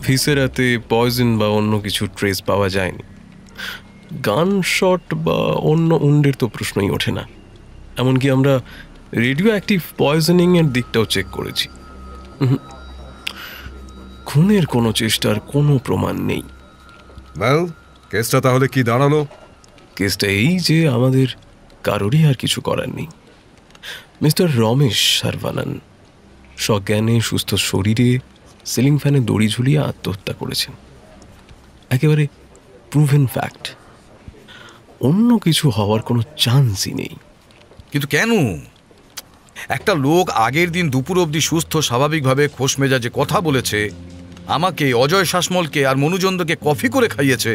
ভিসেরাতে পয়জন বা অন্য কিছু ট্রেস পাওয়া যায়নি। গান শট বা অন্য উন্ডের তো প্রশ্নই ওঠে না। এমনকি আমরা রেডিও অ্যাক্টিভ পয়জনিং এর দিকটাও চেক করেছি। খুনের কোনো চেষ্টার কোনো প্রমাণ নেই। ওয়েল, কেসটা তাহলে কি দাঁড়ালো? কেসটা এই যে আমাদের কারোরই আর কিছু করার নেই। মিস্টার রমেশ সারভানান সজ্ঞানে সুস্থ শরীরে সিলিং ফ্যানে দড়ি ঝুলিয়ে আত্মহত্যা করেছেন। একেবারে প্রুভেন ফ্যাক্ট। অন্য কিছু হওয়ার কোনো চান্সই নেই। কিন্তু কেন? একটা লোক আগের দিন দুপুর অবধি সুস্থ স্বাভাবিকভাবে খোশ মেজাজে কথা বলেছে, আমাকে, অজয় শাসমলকে আর মনুচন্দ্রকে কফি করে খাইয়েছে,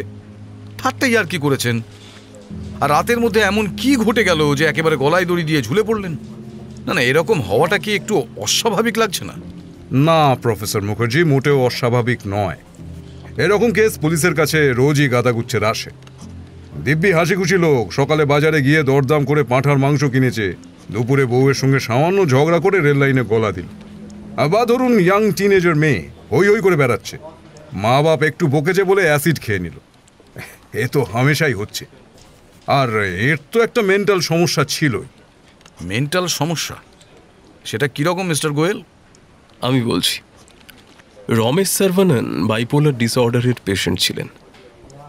ঠাট্টাই আর কি করেছেন, আর রাতের মধ্যে এমন কি ঘটে গেল যে একেবারে গলায় দড়ি দিয়ে ঝুলে পড়লেন? না না, এরকম হওয়াটা কি একটু অস্বাভাবিক লাগছে না? না প্রফেসর মুখার্জি, মোটেও অস্বাভাবিক নয়। এরকম কেস পুলিশের কাছে রোজই গাদাগুচ্ছের আসে। দিব্যি হাসি খুশি লোক সকালে বাজারে গিয়ে দরদাম করে পাঁঠার মাংস কিনেছে, দুপুরে বউয়ের সঙ্গে সামান্য ঝগড়া করে রেল লাইনে গলা দিল। আবার ধরুন ইয়াং টিনেজার মেয়ে হই হই করে বেড়াচ্ছে, মা বাপ একটু বকেছে বলে অ্যাসিড খেয়ে নিল। এ তো হামেশাই হচ্ছে। আর এর তো একটা মেন্টাল সমস্যা ছিলই। মেন্টাল সমস্যা? সেটা কিরকম মিস্টার গোয়েল? আমি বলছি, রমেশ সারভানান বাইপোলার ডিসঅর্ডারের পেশেন্ট ছিলেন।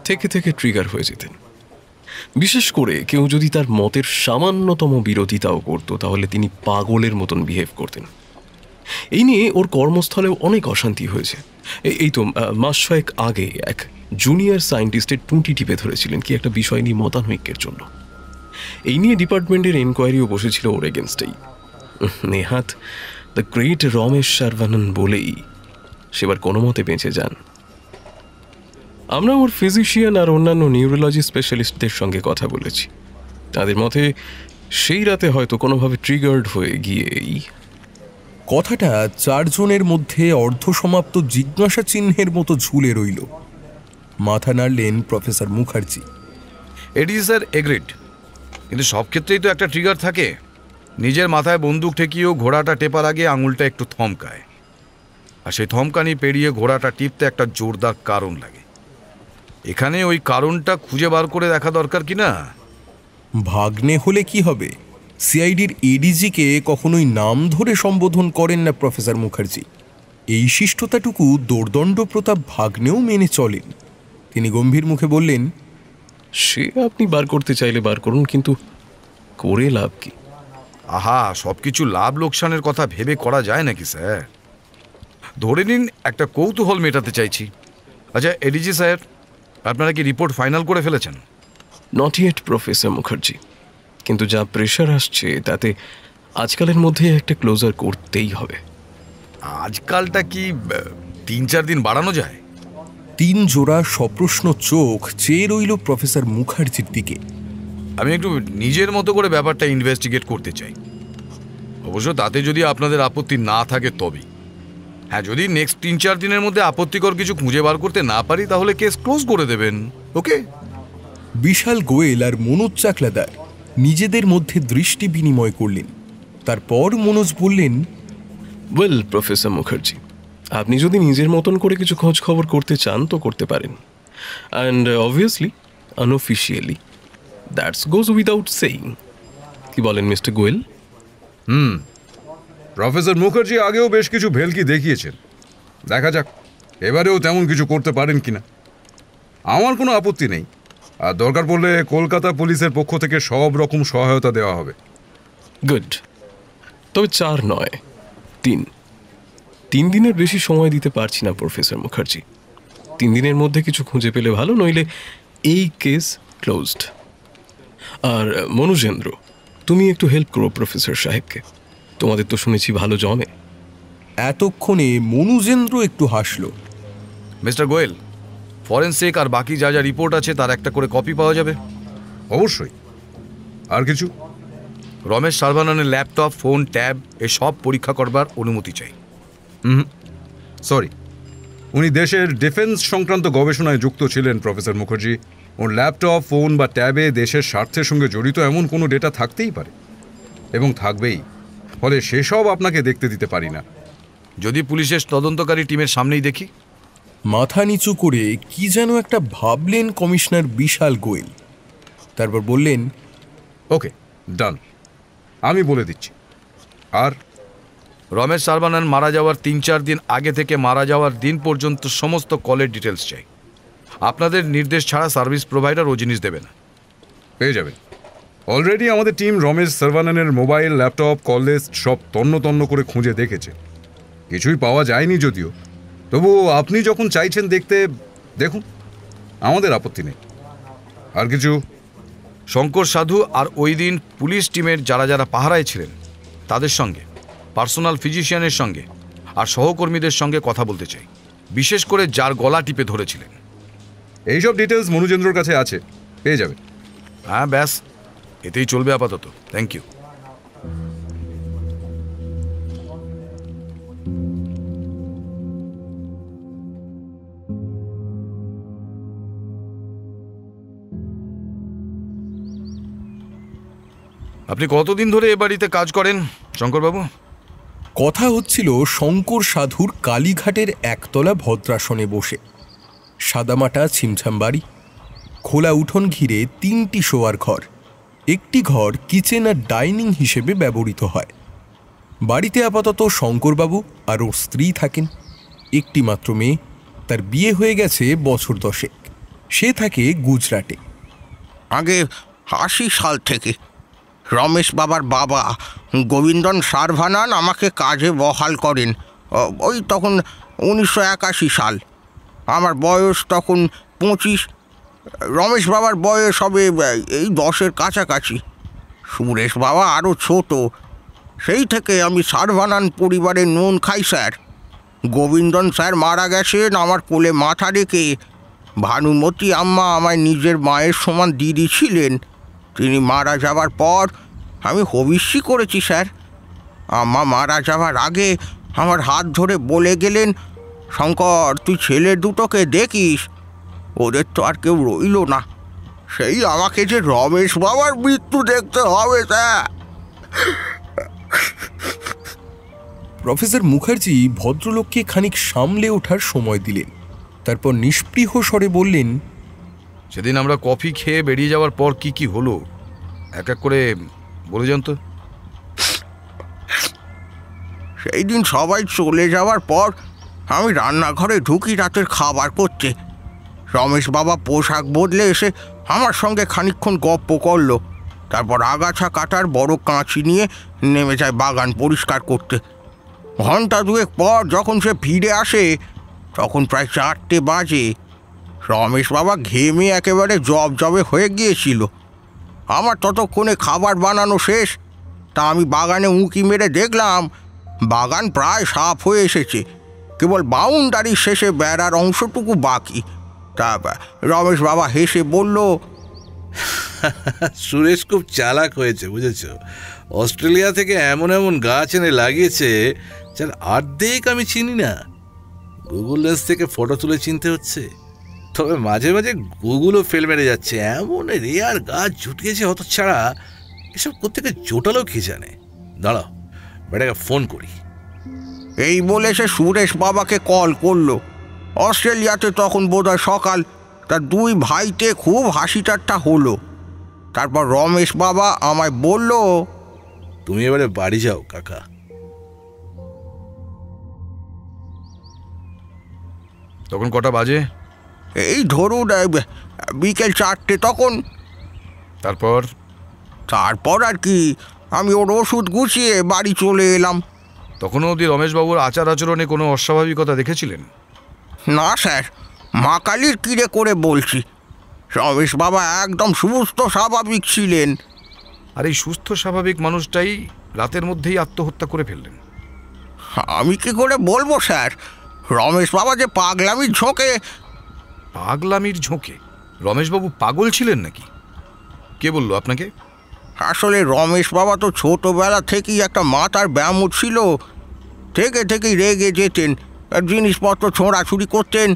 থেকে থেকে ট্রিগার হয়ে যেতেন। বিশেষ করে কেউ যদি তার মতের সামান্যতম বিরোধিতাও করত, তাহলে তিনি পাগলের মতন বিহেভ করতেন। এই নিয়ে ওর কর্মস্থলেও অনেক অশান্তি হয়েছে। এই তো মাস ছয়েক আগে এক জুনিয়র সায়েন্টিস্টের টুঁটি টিপে ধরেছিলেন কি একটা বিষয় নিয়ে মতানৈক্যের জন্য। এই নিয়ে ডিপার্টমেন্টের এনকোয়ারিও বসেছিল ওর এগেনস্টেই। নেহাত দ্য গ্রেট রমেশ সারভানান বলেই সেবার কোনো মতে বেঁচে যান। আমরা ওর ফিজিশিয়ান আর অন্যান্য নিউরোলজি স্পেশালিস্টদের সঙ্গে কথা বলেছি। তাদের মতে সেই রাতে হয়তো কোনোভাবে ট্রিগার্ড হয়ে গিয়েই। কথাটা চারজনের মধ্যে অর্ধসমাপ্ত জিজ্ঞাসা চিহ্নের মতো ঝুলে রইল। মাথা নাড়লেন প্রফেসর মুখার্জি। এটি স্যার এগ্রিড, কিন্তু সব ক্ষেত্রেই তো একটা ট্রিগার থাকে। নিজের মাথায় বন্দুক ঠেকিয়েও ঘোড়াটা টেপার আগে আঙুলটা একটু থমকায়, আর সেই থমকানি পেরিয়ে ঘোড়াটা টিপতে একটা জোরদার কারণ লাগে। এখানে ওই কারণটা খুঁজে বার করে দেখা দরকার কি না? ভাগ্নে হলে কি হবে? সিআইডির এডিজিকে কখনোই নাম ধরে সম্বোধন করেন না প্রফেসর মুখার্জি। এই শিষ্টতাটুকু দোর্দণ্ড প্রতাপ ভাগ্নেও মেনে চলেন। তিনি গম্ভীর মুখে বললেন, সে আপনি বার করতে চাইলে বার করুন, কিন্তু করে লাভ কি? আহা, সবকিছু লাভ লোকসানের কথা ভেবে করা যায় নাকি স্যার? ধরে নিন একটা কৌতূহল মেটাতে চাইছি। আচ্ছা এডিজি স্যার, আপনারা কি রিপোর্ট ফাইনাল করে ফেলেছেন? নট ইয়েট প্রফেসর মুখার্জি, কিন্তু যা প্রেশার আসছে তাতে আজকালের মধ্যে একটা ক্লোজার করতেই হবে। আজকালটা কি 3-4 দিন বাড়ানো যায়? 3 জোড়া সপ্রশ্ন চোখ চেয়ে রইল প্রফেসর মুখার্জির দিকে। আমি একটু নিজের মতো করে ব্যাপারটা ইনভেস্টিগেট করতে চাই। অবশ্য তাতে যদি আপনাদের আপত্তি না থাকে তবেই। হ্যাঁ, যদি নেক্সট 3-4 দিনের মধ্যে আপত্তিকর কিছু খুঁজে বার করতে না পারি তাহলে কেস ক্লোজ করে দেবেন। ওকে? বিশাল গোয়েল আর মনোজ চাকলাদার নিজেদের মধ্যে দৃষ্টি বিনিময় করলেন। তারপর মনোজ বললেন, ওয়েল প্রফেসর মুখার্জি, আপনি যদি নিজের মতন করে কিছু খোঁজ খবর করতে চান তো করতে পারেন। And obviously unofficially, that's goes without saying. কি বলেন মিস্টার গোয়েল? প্রফেসর মুখার্জি আগেও বেশ কিছু ভেলকি দেখিয়েছেন। দেখা যাক এবারেও তেমন কিছু করতে পারেন কিনা। আমার কোনো আপত্তি নেই, আর দরকার পড়লে কলকাতা পুলিশের পক্ষ থেকে সব রকম সহায়তা দেওয়া হবে। গুড। তবে 4 নয়, 3 দিনের বেশি সময় দিতে পারছি না প্রফেসর মুখার্জি। 3 দিনের মধ্যে কিছু খুঁজে পেলে ভালো, নইলে এই কেস ক্লোজড। আর মনুজেন্দ্র, তুমি একটু হেল্প করো প্রফেসর সাহেবকে। তোমাদের তো শুনেছি ভালো জমে। এতক্ষণে মনুজেন্দ্র একটু হাসল। মিস্টার গোয়েল, ফরেনসিক আর বাকি যা যা রিপোর্ট আছে তার একটা করে কপি পাওয়া যাবে? অবশ্যই। আর কিছু? রমেশ সারভানানের ল্যাপটপ, ফোন, ট্যাব এসব পরীক্ষা করবার অনুমতি চাই। সরি, উনি দেশের ডিফেন্স সংক্রান্ত গবেষণায় যুক্ত ছিলেন প্রফেসর মুখার্জি। ওর ল্যাপটপ, ফোন বা ট্যাবে দেশের স্বার্থের সঙ্গে জড়িত এমন কোনো ডেটা থাকতেই পারে, এবং থাকবেই। ফলে সেসব আপনাকে দেখতে দিতে পারি না। যদি পুলিশের তদন্তকারী টিমের সামনেই দেখি? মাথা নিচু করে কি যেন একটা ভাবলেন কমিশনার বিশাল গোয়েল। তারপর বললেন, ওকে, ডান, আমি বলে দিচ্ছি। আর রমেশ সার্ভানান মারা যাওয়ার 3-4 দিন আগে থেকে মারা যাওয়ার দিন পর্যন্ত সমস্ত কলের ডিটেলস চাই। আপনাদের নির্দেশ ছাড়া সার্ভিস প্রোভাইডার ও জিনিস দেবে না। পেয়ে যাবেন। অলরেডি আমাদের টিম রমেশ সার্ভানানের মোবাইল, ল্যাপটপ, কল লিস্ট সব তন্ন তন্ন করে খুঁজে দেখেছে। কিছুই পাওয়া যায়নি যদিও, তবু আপনি যখন চাইছেন দেখতে, দেখুন, আমাদের আপত্তি নেই। আর কিছু? শঙ্কর সাধু আর ওই দিন পুলিশ টিমের যারা যারা পাহারায় ছিলেন তাদের সঙ্গে, পার্সোনাল ফিজিশিয়ানের সঙ্গে আর সহকর্মীদের সঙ্গে কথা বলতে চাই, বিশেষ করে যার গলা টিপে ধরেছিলেন। এইসব ডিটেলস মনুজেন্দ্রর কাছে আছে, পেয়ে যাবে। হ্যাঁ, ব্যাস, এতেই চলবে আপাতত। Thank you. আপনি কতদিন ধরে এ বাড়িতে কাজ করেন শঙ্করবাবু? কথা হচ্ছিল শঙ্কর সাধুর কালীঘাটের একতলা ভদ্রাসনে বসে। সাদামাটা ছিমছাম বাড়ি, খোলা উঠোন ঘিরে 3টি শোয়ার ঘর, একটি ঘর কিচেন আর ডাইনিং হিসেবে ব্যবহৃত হয়। বাড়িতে আপাতত শঙ্করবাবু আর ওর স্ত্রী থাকেন। একটি মাত্র মেয়ে, তার বিয়ে হয়ে গেছে বছর 10। সে থাকে গুজরাটে। আগে 80 সাল থেকে রমেশ বাবার বাবা গোবিন্দন সার্ভানান আমাকে কাজে বহাল করেন। ওই তখন 1981 সাল। আমার বয়স তখন 25। রমেশ বাবার বয়স হবে এই 10-এর কাছাকাছি। সুরেশ বাবা আরও ছোট। সেই থেকে আমি সার্ভানান পরিবারের নুন খাই স্যার। গোবিন্দন স্যার মারা গেছেন আমার কোলে মাথা রেখে। ভানুমতী আম্মা আমায় নিজের মায়ের সমান দিদি ছিলেন। তিনি মারা যাওয়ার পর আমি হবিষ্যি করেছি স্যার। আম্মা মারা যাওয়ার আগে আমার হাত ধরে বলে গেলেন, শঙ্কর, তুই ছেলে দুটোকে দেখিস, ওদের তো আর কেউ রইল না। সেই আমাকে যে রমেশ বাবার মৃত্যু দেখতে হবে স্যার। প্রফেসর মুখার্জি ভদ্রলোককে খানিক সামলে ওঠার সময় দিলেন। তারপর নিষ্পৃহ স্বরে বললেন, সেদিন আমরা কফি খেয়ে বেরিয়ে যাওয়ার পর কি কি হলো এক এক করে বলে যান তো। সেই দিন সবাই চলে যাওয়ার পর আমি রান্নাঘরে ঢুকি রাতের খাবার করতে। রমেশ বাবা পোশাক বদলে এসে আমার সঙ্গে খানিকক্ষণ গপ্প করলো। তারপর আগাছা কাটার বড় কাঁচি নিয়ে নেমে যায় বাগান পরিষ্কার করতে। ঘন্টা 2 পর যখন সে ফিরে আসে তখন প্রায় 4টে বাজে। রমেশ বাবা ঘেমে একেবারে জবে হয়ে গিয়েছিল। আমার ততক্ষণে খাবার বানানো শেষ। তা আমি বাগানে উঁকি মেরে দেখলাম বাগান প্রায় সাফ হয়ে এসেছে, কেবল বাউন্ডারির শেষে বেড়ার অংশটুকু বাকি। তা রমেশ বাবা হেসে বলল, সুরেশ খুব চালাক হয়েছে, বুঝেছ। অস্ট্রেলিয়া থেকে এমন এমন গাছ এনে লাগিয়েছে যার অর্ধেক আমি চিনি না। গুগল লেন্স থেকে ফটো তুলে চিনতে হচ্ছে। তবে মাঝে মাঝে গুগলও ফেল মেরে যাচ্ছে। এমন রেয়ার গাছ জুটিয়েছে হতচ্ছাড়া। এসব কোত্থেকে জোটালো কি জানে। দাঁড়াও, বেটাকে ফোন করি। এই বলে সে সুরেশ বাবাকে কল করলো। অস্ট্রেলিয়াতে তখন বোধহয় সকাল। তার 2 ভাইতে খুব হাসি ঠাট্টা হলো। তারপর রমেশ বাবা আমায় বলল, তুমি এবারে বাড়ি যাও কাকা। তখন কটা বাজে? এই ধরুন বিকেল 4টে তখন। তারপর আর কি, আমি ওর ওষুধ গুছিয়ে বাড়ি চলে এলাম। তখনও অবধি রমেশবাবুর আচার আচরণে কোনো অস্বাভাবিকতা দেখেছিলেন? না স্যার, মা কালীর কিরে করে বলছি, রমেশ বাবা একদম সুস্থ স্বাভাবিক ছিলেন। আর এই সুস্থ স্বাভাবিক মানুষটাই রাতের মধ্যেই আত্মহত্যা করে ফেললেন। আমি কি করে বলবো স্যার, রমেশ বাবা যে পাগলামির ঝোঁকে। পাগলামির ঝোঁকে? রমেশবাবু পাগল ছিলেন নাকি? কে বলল আপনাকে? আসলে রমেশ বাবা তো ছোটবেলা থেকেই একটা মাথার ব্যামো ছিল। থেকেই রেগে যেতেন, জিনিসপত্র ছোঁড়াছুড়ি করতেন,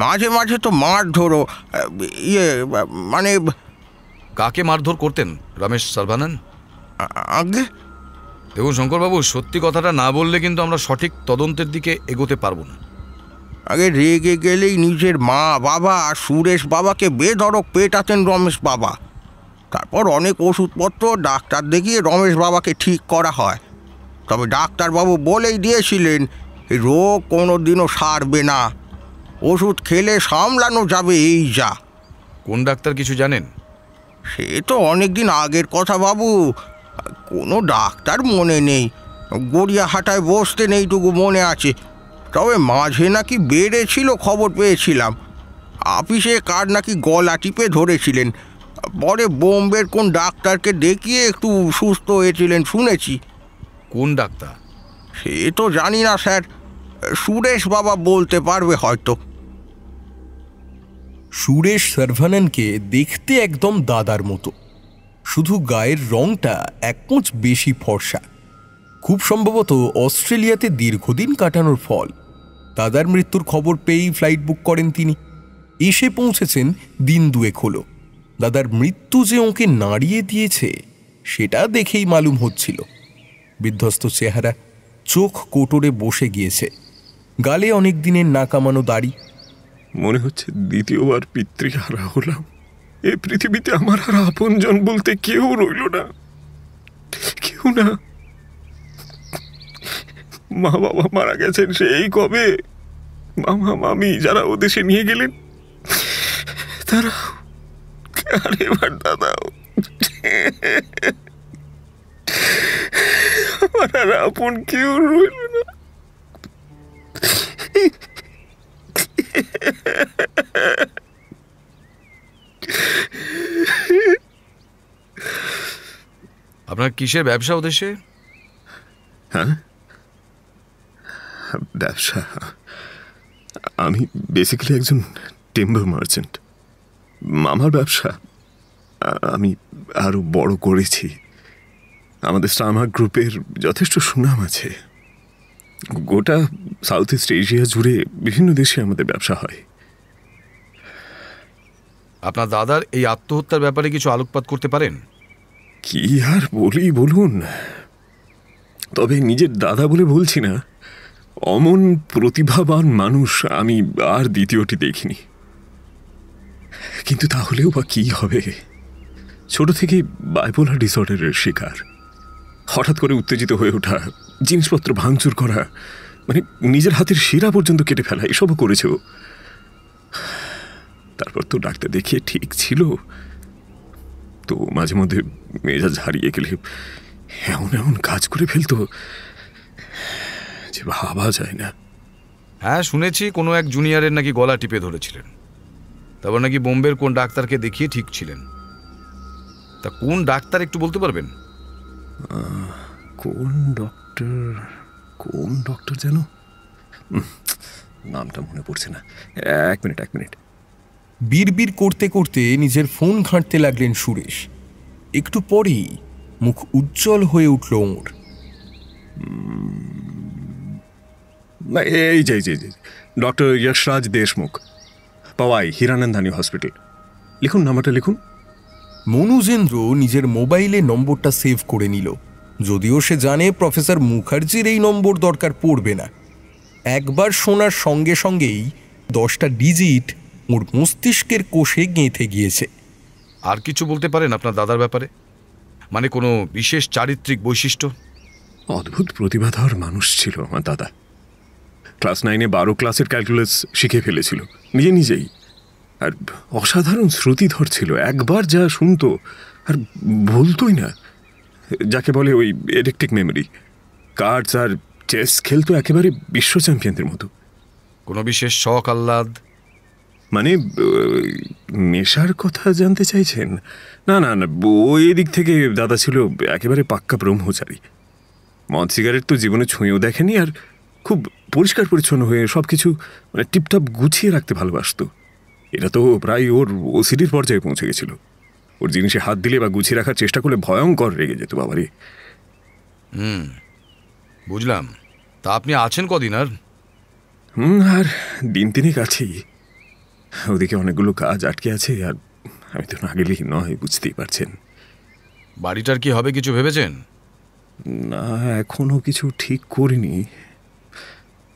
মাঝে মাঝে তো মারধরও। মানে কাকে মারধর করতেন রমেশ সার্ভানান? আগে দেখুন শঙ্করবাবু, সত্যি কথাটা না বললে কিন্তু আমরা সঠিক তদন্তের দিকে এগোতে পারবো না। আগে রেগে গেলেই নিজের মা বাবা আর সুরেশ বাবাকে বেধড়ক পেটাতেন রমেশ বাবা। তারপর অনেক ওষুধপত্র ডাক্তার দেখিয়ে রমেশ বাবাকে ঠিক করা হয়। তবে ডাক্তারবাবু বলেই দিয়েছিলেন এই রোগ কোনোদিনও সারবে না, ওষুধ খেলে সামলানো যাবে এই যা। কোন ডাক্তার কিছু জানেন? সে তো অনেক দিন আগের কথা বাবু, কোনো ডাক্তার মনে নেই। গড়িয়াহাটায় বসতেন এইটুকু মনে আছে। তবে মাঝে নাকি বেড়েছিল খবর পেয়েছিলাম, আপিসে কার নাকি গলা টিপে ধরেছিলেন। পরে বোম্বের কোন ডাক্তারকে দেখিয়ে একটু সুস্থ হয়েছিলেন শুনেছি। কোন ডাক্তার? সে তো জানি না স্যার, সুরেশ বাবা বলতে পারবে হয়তো। সুরেশ সার্ভানানকে দেখতে একদম দাদার মতো, শুধু গায়ের রংটা এক কোঁচ বেশি ফর্সা। খুব সম্ভবত অস্ট্রেলিয়াতে দীর্ঘদিন কাটানোর ফল। দাদার মৃত্যুর খবর পেয়েই ফ্লাইট বুক করেন তিনি। এসে পৌঁছেছেন দিন দুয়েক হলো। দাদার মৃত্যু যে ওকে নাড়িয়ে দিয়েছে সেটা দেখেই মালুম হচ্ছিল। বিধ্বস্ত চেহারা, চোখ কোটরে বসে গিয়েছে, গালে অনেক দিনের না কামানো দাড়ি। মনে হচ্ছে দ্বিতীয়বার পিতৃহারা হলাম। এই পৃথিবীতে আমার আর আপনজন বলতে কেউ রইল না, কেউ না। মা বাবা মারা গেছেন সেই কবে। মামা মামি যারা ও দেশে নিয়ে গেলেন তারা, আর এবার দাদাও। আমার আর আপন কেউ রইল না। আপনার কিসের ব্যবসা ও দেশে? হ্যাঁ, ব্যবসা। আমি বেসিক্যালি একজন টিম্বার মার্চেন্ট। মামার ব্যবসা আমি আরো বড় করেছি। আমাদের স্টারমার্ক গ্রুপের যথেষ্ট সুনাম আছে। গোটা সাউথ ইস্ট এশিয়া জুড়ে বিভিন্ন দেশে আমাদের ব্যবসা হয়। আপনার দাদার এই আত্মহত্যার ব্যাপারে কিছু আলোকপাত করতে পারেন? কি আর বলি বলুন, তবে নিজের দাদা বলে বলছি না, অমন প্রতিভাবান মানুষ আমি আর দ্বিতীয়টি দেখিনি। কিন্তু তাহলেও বা কি হবে, ছোট থেকে বাইপোলার ডিসঅর্ডারের শিকার। হঠাৎ করে উত্তেজিত হয়ে ওঠা, জিনিসপত্র ভাঙচুর করা, মানে নিজের হাতের শিরা পর্যন্ত কেটে ফেলা, এসবও করেছে ও। তারপর তো ডাক্তার দেখিয়ে ঠিক ছিল, তো মাঝে মধ্যে মেজাজ হারিয়ে গেলে এমন এমন কাজ করে ফেলতো যে ভাবা যায় না। হ্যাঁ, শুনেছি কোনো এক জুনিয়রের নাকি গলা টিপে ধরেছিলেন। তারপর নাকি বোম্বের কোন ডাক্তারকে দেখিয়ে ঠিক ছিলেন। তা কোন ডাক্তার একটু বলতে পারবেন? কোন ডক্টর যেন, নামটা মনে পড়ছে না। এক মিনিট। বিড়বিড় করতে করতে নিজের ফোন ঘাঁটতে লাগলেন সুরেশ। একটু পরেই মুখ উজ্জ্বল হয়ে উঠল ওর। এই যে ডক্টর যশরাজ দেশমুখ, পাওয়াই হিরানন্দানি হসপিটাল। লিখুন, নাম্বারটা লিখুন। মনুজেন্দ্র নিজের মোবাইলে নম্বরটা সেভ করে নিল, যদিও সে জানে প্রফেসর মুখার্জির এই নম্বর দরকার পড়বে না। একবার শোনার সঙ্গে সঙ্গেই 10টা ডিজিট ওর মস্তিষ্কের কোষে গেঁথে গিয়েছে। আর কিছু বলতে পারেন আপনার দাদার ব্যাপারে? মানে কোনো বিশেষ চারিত্রিক বৈশিষ্ট্য? অদ্ভুত প্রতিভাধর মানুষ ছিল আমার দাদা। ক্লাস 9-এ 12 ক্লাসের ক্যালকুলাস শিখে ফেলেছিল নিজেই। আর অসাধারণ শ্রুতিধর ছিল, একবার যা শুনতো আর ভুলতোই না, যাকে বলে ওই এডিকটিক মেমোরি। কার্ডস আর চেস খেলতো একেবারে বিশ্ব চ্যাম্পিয়নদের মতো। কোনো বিশেষ শখ আহ্লাদ? মানে নেশার কথা জানতে চাইছেন? না, ওই দিক থেকে দাদা ছিল একেবারে পাক্কা ব্রহ্মচারী। মদ সিগারেট তো জীবনে ছুঁয়েও দেখেনি, আর খুব পরিষ্কার পরিচ্ছন্ন হয়ে সব কিছু মানে টিপটাপ গুছিয়ে রাখতে ভালোবাসত। এটা তো প্রায় ওর ওসিডির পর্যায়ে পৌঁছে গেছিল। ওর জিনিসে হাত দিলে বা গুছিয়ে রাখার চেষ্টা করলে ভয়ঙ্কর রেগে যেত বাবারে। বুঝলাম। তা আপনি আছেন কদিন আর? আর দিন তিনেক আছেই। ওদিকে অনেকগুলো কাজ আটকে আছে, আর আমি তো না গেলেই নয়, বুঝতেই পারছেন। বাড়িটার কি হবে কিছু ভেবেছেন? না, এখনো কিছু ঠিক করিনি।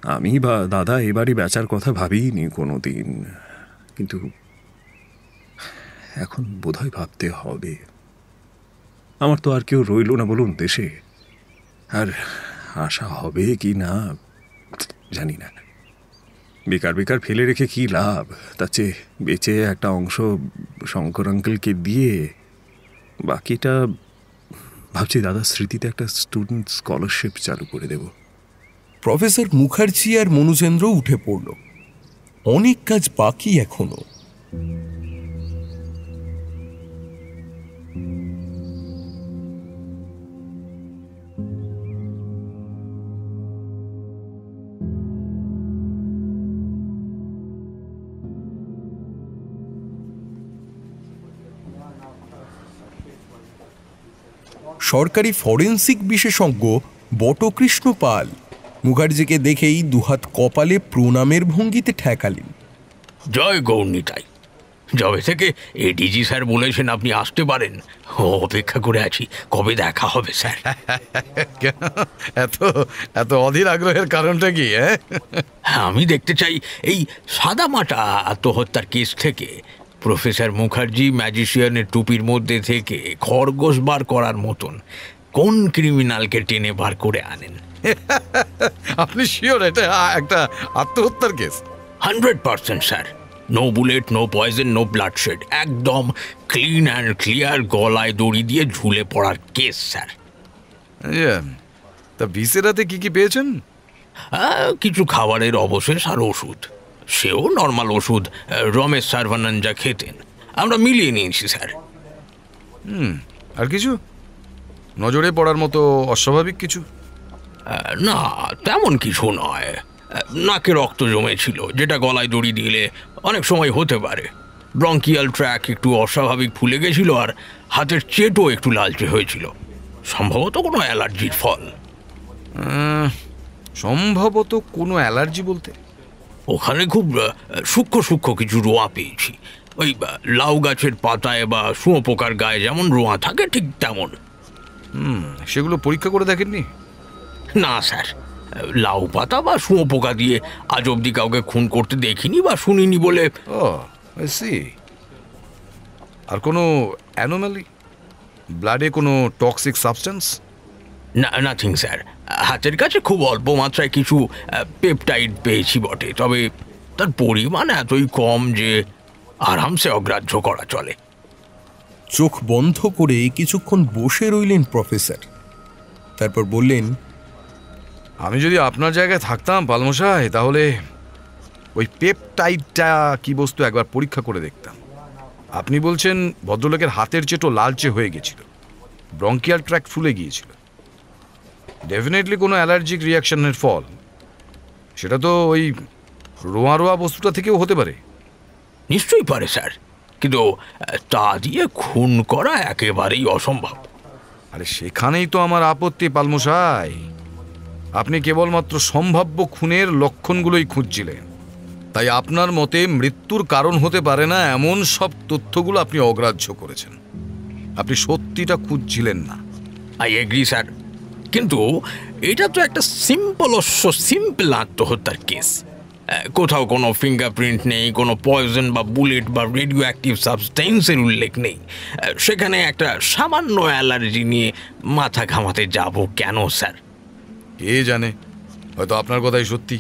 আমি বা দাদা এবারই বেচার কথা ভাবিনি কোনো দিন, কিন্তু এখন বোধহয় ভাবতে হবে। আমার তো আর কেউ রইল না বলুন দেশে, আর আশা হবে কি না জানি না। বেকার বেকার ফেলে রেখে কি লাভ, তার চেয়ে বেঁচে একটা অংশ শঙ্কর আঙ্কেলকে দিয়ে বাকিটা ভাবছি দাদার স্মৃতিতে একটা স্টুডেন্ট স্কলারশিপ চালু করে দেব। প্রফেসর মুখার্জি আর মনুজেন্দ্র উঠে পড়ল। অনেক কাজ বাকি এখনো। সরকারি ফরেন্সিক বিশেষজ্ঞ বটকৃষ্ণ পাল মুখার্জিকে দেখেই দুহাত কপালে প্রণামের ভঙ্গিতে ঠেকালেন। জয় গৌরনীতাই। যবে থেকে এডিজি স্যার বলেছেন আপনি আসতে পারেন, অপেক্ষা করে আছি কবে দেখা হবে স্যার। এত এত অধীর আগ্রহের কারণটা কি? আমি দেখতে চাই এই সাদামাটা আত্মহত্যার কেস থেকে প্রফেসর মুখার্জি ম্যাজিশিয়ানের টুপির মধ্যে থেকে খরগোশ বার করার মতন কোন ক্রিমিনালকে টেনে বার করে আনেন। আপনি শিওর এটা একটা আত্মহত্যার কেস? 100% sir. No bullet, no poison, no bloodshed, একদম ক্লিন অ্যান্ড ক্লিয়ার গলায় দড়ি দিয়ে ঝুলে পড়ার কেস স্যার। তা ভিসেরাতে কি কি পেয়েছেন? কিছু খাবারের অবশেষ আর ওষুধ, সেও নর্মাল ওষুধ রমেশ সার্ভানান যা খেতেন, আমরা মিলিয়ে নিয়েছি স্যার। আর কিছু নজরে পড়ার মতো অস্বাভাবিক কিছু? না, তেমন কিছু নয়। নাকে রক্ত জমেছিল, যেটা গলায় দড়ি দিলে অনেক সময় হতে পারে। ব্রঙ্কিয়াল ট্র্যাক একটু অস্বাভাবিক ফুলে গেছিল, আর হাতের চেটও একটু লালচে হয়েছিল। সম্ভবত কোনো অ্যালার্জির ফল। সম্ভবত কোনো অ্যালার্জি বলতে? ওখানে খুব সূক্ষ্ম সূক্ষ্ম কিছু রোঁয়া পেয়েছি, ওই লাউ গাছের পাতায় বা শুঁয়োপোকার গায়ে যেমন রোঁয়া থাকে ঠিক তেমন। সেগুলো পরীক্ষা করে দেখেননি? না স্যার, লাউ পাতা বা শুঁয়োপোকা দিয়ে আজ অবধি কাউকে খুন করতে দেখিনি বা শুনিনি বলে। আর কোনো অ্যানোমালি, ব্লাডে কোনো টক্সিক সাবস্টেন্স? না, নাথিং স্যার। হাতের কাছে খুব অল্প মাত্রায় কিছু পেপটাইড পেয়েছি বটে, তবে তার পরিমাণ এতই কম যে আরামসে অগ্রাহ্য করা চলে। চোখ বন্ধ করে কিছুক্ষণ বসে রইলেন প্রফেসর, তারপর বললেন, আমি যদি আপনার জায়গায় থাকতাম পালমশাই, তাহলে ওই পেপটাইডটা কি বস্তু একবার পরীক্ষা করে দেখতাম। আপনি বলছেন ভদ্রলোকের হাতের চেটো লালচে হয়ে গেছিল, ব্রঙ্কিয়াল ট্র্যাক ফুলে গিয়েছিল, ডেফিনেটলি কোনো অ্যালার্জিক রিয়াকশনের ফল। সেটা তো ওই রোয়া রোয়া বস্তুটা থেকেও হতে পারে। নিশ্চয়ই পারে স্যার, কিন্তু তা দিয়ে খুন করা একেবারেই অসম্ভব। আরে সেখানেই তো আমার আপত্তি পালমশাই। আপনি কেবলমাত্র সম্ভাব্য খুনের লক্ষণগুলোই খুঁজছিলেন, তাই আপনার মতে মৃত্যুর কারণ হতে পারে না এমন সব তথ্যগুলো আপনি অগ্রাহ্য করেছেন। আপনি সত্যিটা খুঁজছিলেন না। আই এগ্রি স্যার, কিন্তু এটা তো একটা সিম্পল আত্মহত্যার কেস। কোথাও কোনো ফিঙ্গারপ্রিন্ট নেই, কোনো পয়জন বা বুলেট বা রেডিও অ্যাক্টিভ সাবস্টেন্সের উল্লেখ নেই। সেখানে একটা সামান্য অ্যালার্জি নিয়ে মাথা ঘামাতে যাব কেন স্যার? কে জানে, হয়তো আপনার কথাই সত্যি।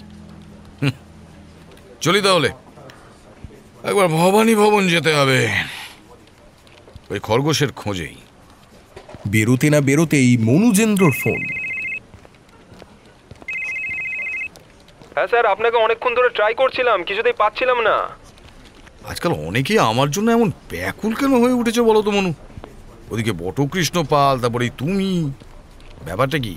চলি তাহলে, একবার ভবানী ভবন যেতে হবে ওই খরগোশের খোঁজেই। বেরোতে না বেরোতেই মনুজেন্দ্রর ফোন। হ্যাঁ স্যার, আপনাকে অনেকক্ষণ ধরে ট্রাই করছিলাম, কিছুতেই পাচ্ছিলাম না। আজকাল অনেকেই আমার জন্য এমন ব্যাকুল কেন হয়ে উঠেছে বলো তো মনু? ওদিকে বটকৃষ্ণ পাল, তারপরে তুমি, ব্যাপারটা কি?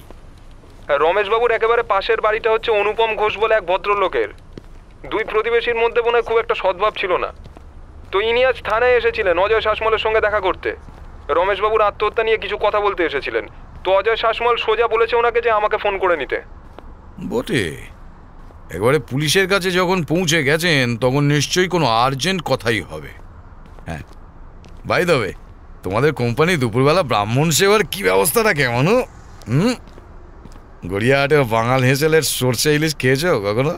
রমেশবাবুর একেবারে পাশের বাড়িটা হচ্ছে অনুপম ঘোষ বলে এক ভদ্রলোকের। দুই প্রতিবেশীর মধ্যে মনে হয় খুব একটা সদ্ভাব ছিল না, তো ইনি আজ থানায় এসেছিলেন অজয় শাসমলের সঙ্গে দেখা করতে। রমেশবাবুর আত্মহত্যা নিয়ে কিছু কথা বলতে এসেছিলেন, তো অজয় শাসমল সোজা বলেছে ওনাকে যে আমাকে ফোন করে নিতে। বটে, একবারে পুলিশের কাছে যখন পৌঁছে গেছেন তখন নিশ্চয়ই কোনো আর্জেন্ট কথাই হবে। হ্যাঁ, বাই দ্য ওয়ে, তোমাদের কোম্পানি দুপুরবেলা ব্রাহ্মণ সেবার কি ব্যবস্থাটা কেমন? গড়িয়াহাটের বাঙাল হেঁসেলের সর্ষে ইলিশ খেয়েছো কখনো?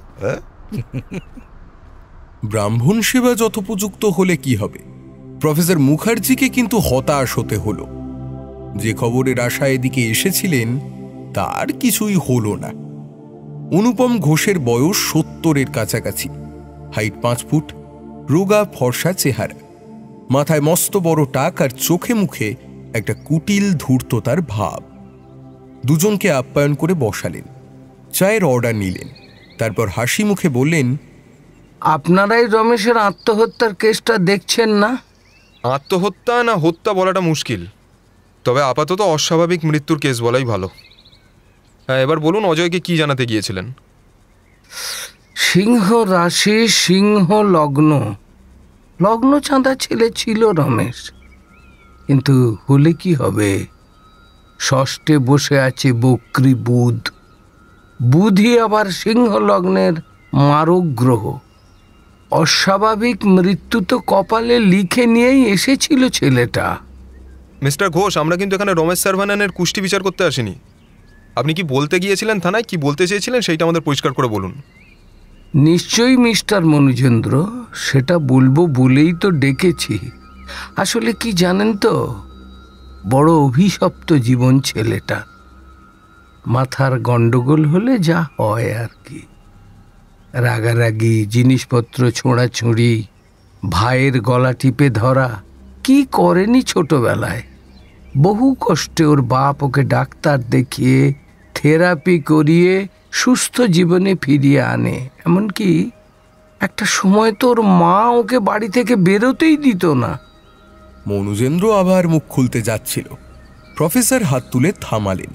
ব্রাহ্মণ সেবা যথোপযুক্ত হলে কি হবে, প্রফেসর মুখার্জিকে কিন্তু হতাশ হতে হলো। যে খবরের আশায় এদিকে এসেছিলেন তার কিছুই হলো না। অনুপম ঘোষের বয়স 70-এর কাছাকাছি, হাইট 5 ফুট, রোগা ফর্সা চেহারা, মাথায় মস্ত বড় টাক আর চোখে মুখে একটা কুটিল ধূর্ততার ভাব। দুজনকে আপ্যায়ন করে বসালেন, চায়ের অর্ডার নিলেন, তারপর হাসি মুখে বললেন, আপনারাই রমেশের আত্মহত্যার কেসটা দেখছেন না? আত্মহত্যা না হত্যা বলাটা মুশকিল, তবে আপাতত অস্বাভাবিক মৃত্যুর কেস বলাই ভালো। হ্যাঁ, এবার বলুন অজয়কে কি জানাতে গিয়েছিলেন? সিংহ রাশি, সিংহ লগ্ন, লগ্ন চাঁদা ছেলে ছিল রমেশ, কিন্তু হলে কি হবে? ষষ্ঠে বসে আছে বক্রী বুধ, বুধই আবার সিংহ লগ্নের মারক গ্রহ। অস্বাভাবিক মৃত্যু তো কপালে লিখে নিয়েই এসেছিল ছেলেটা। মিস্টার ঘোষ, আমরা কিন্তু এখানে রমেশ সার্ভানানের কুষ্টি বিচার করতে আসিনি। আপনি কি বলতে গিয়েছিলেন থানায়, কি বলতে চেয়েছিলেন সেইটা আমাদের পরিষ্কার করে বলুন। নিশ্চয়ই মিস্টার মনুজেন্দ্র, সেটা বলবো বলেই তো ডেকেছি। আসলে কি জানেন তো, বড় অভিশপ্ত জীবন ছেলেটা। মাথার গন্ডগোল হলে যা হয় আর কি, রাগারাগি, জিনিসপত্র ছোঁড়াছুঁড়ি, ভাইয়ের গলা টিপে ধরা, কি করেনি ছোটবেলায়। বহু কষ্টে ওর বাপ ওকে ডাক্তার দেখিয়ে থেরাপি করিয়ে সুস্থ জীবনে ফিরিয়ে আনে। এমনকি একটা সময় তো ওর মা ওকে বাড়ি থেকে বেরোতেই দিত না। মনুজেন্দ্র আবার মুখ খুলতে যাচ্ছিল, প্রফেসর হাত তুলে থামালেন।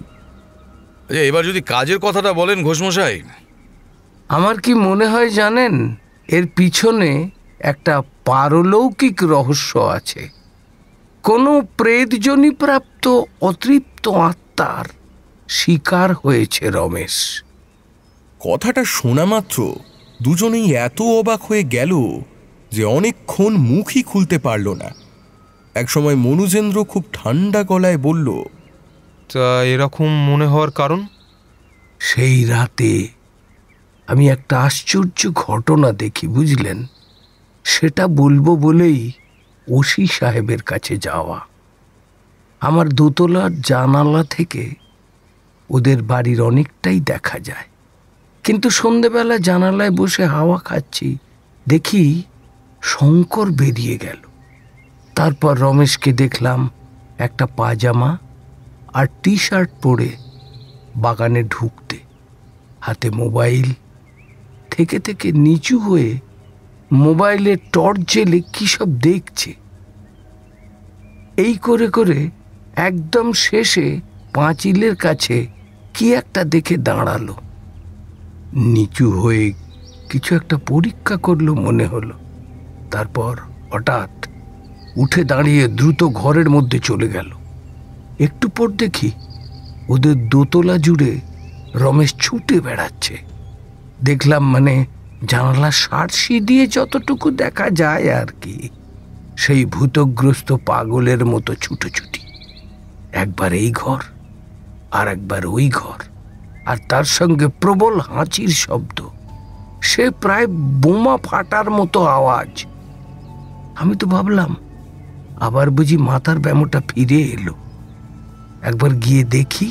এবার যদি কাজের কথাটা বলেন ঘোষমশাই। আমার কি মনে হয় জানেন, এর পিছনে একটা পারলৌকিক রহস্য আছে। কোনো প্রেতজনিপ্রাপ্ত অতৃপ্ত আত্মার শিকার হয়েছে রমেশ। কথাটা শোনা মাত্র দুজনেই এত অবাক হয়ে গেল যে অনেকক্ষণ মুখই খুলতে পারল না। একসময় মনুজেন্দ্র খুব ঠান্ডা গলায় বলল, তা এরকম মনে হওয়ার কারণ? সেই রাতে আমি একটা আশ্চর্য ঘটনা দেখি, বুঝলেন? সেটা বলবো বলেই ওসি সাহেবের কাছে যাওয়া। আমার দোতলার জানালা থেকে ওদের বাড়ির অনেকটাই দেখা যায়, কিন্তু সন্ধেবেলা জানালায় বসে হাওয়া খাচ্ছি, দেখি শঙ্কর বেরিয়ে গেল। তারপর রমেশকে দেখলাম একটা পাজামা আর টি শার্ট পরে বাগানে ঢুকতে, হাতে মোবাইল, থেকে থেকে নিচু হয়ে মোবাইলে টর্চ জেলে কী সব দেখছে। এই করে করে একদম শেষে পাঁচিলের কাছে কি একটা দেখে দাঁড়ালো। নিচু হয়ে কিছু একটা পরীক্ষা করলো মনে হলো। তারপর হঠাৎ উঠে দাঁড়িয়ে দ্রুত ঘরের মধ্যে চলে গেল। একটু পর দেখি ওদের দোতলা জুড়ে রমেশ ছুটে বেড়াচ্ছে। দেখলাম মানে জানালা সার্সি দিয়ে যতটুকু দেখা যায় আর কি, সেই ভূতগ্রস্ত পাগলের মতো ছুটোছুটি। একবার এই ঘর আর একবার ওই ঘর, আর তার সঙ্গে প্রবল হাঁচির শব্দ, সে প্রায় বোমা ফাটার মতো আওয়াজ। আমি তো ভাবলাম আবার বুঝি মাথার ব্যামোটা ফিরে এলো, একবার গিয়ে দেখি।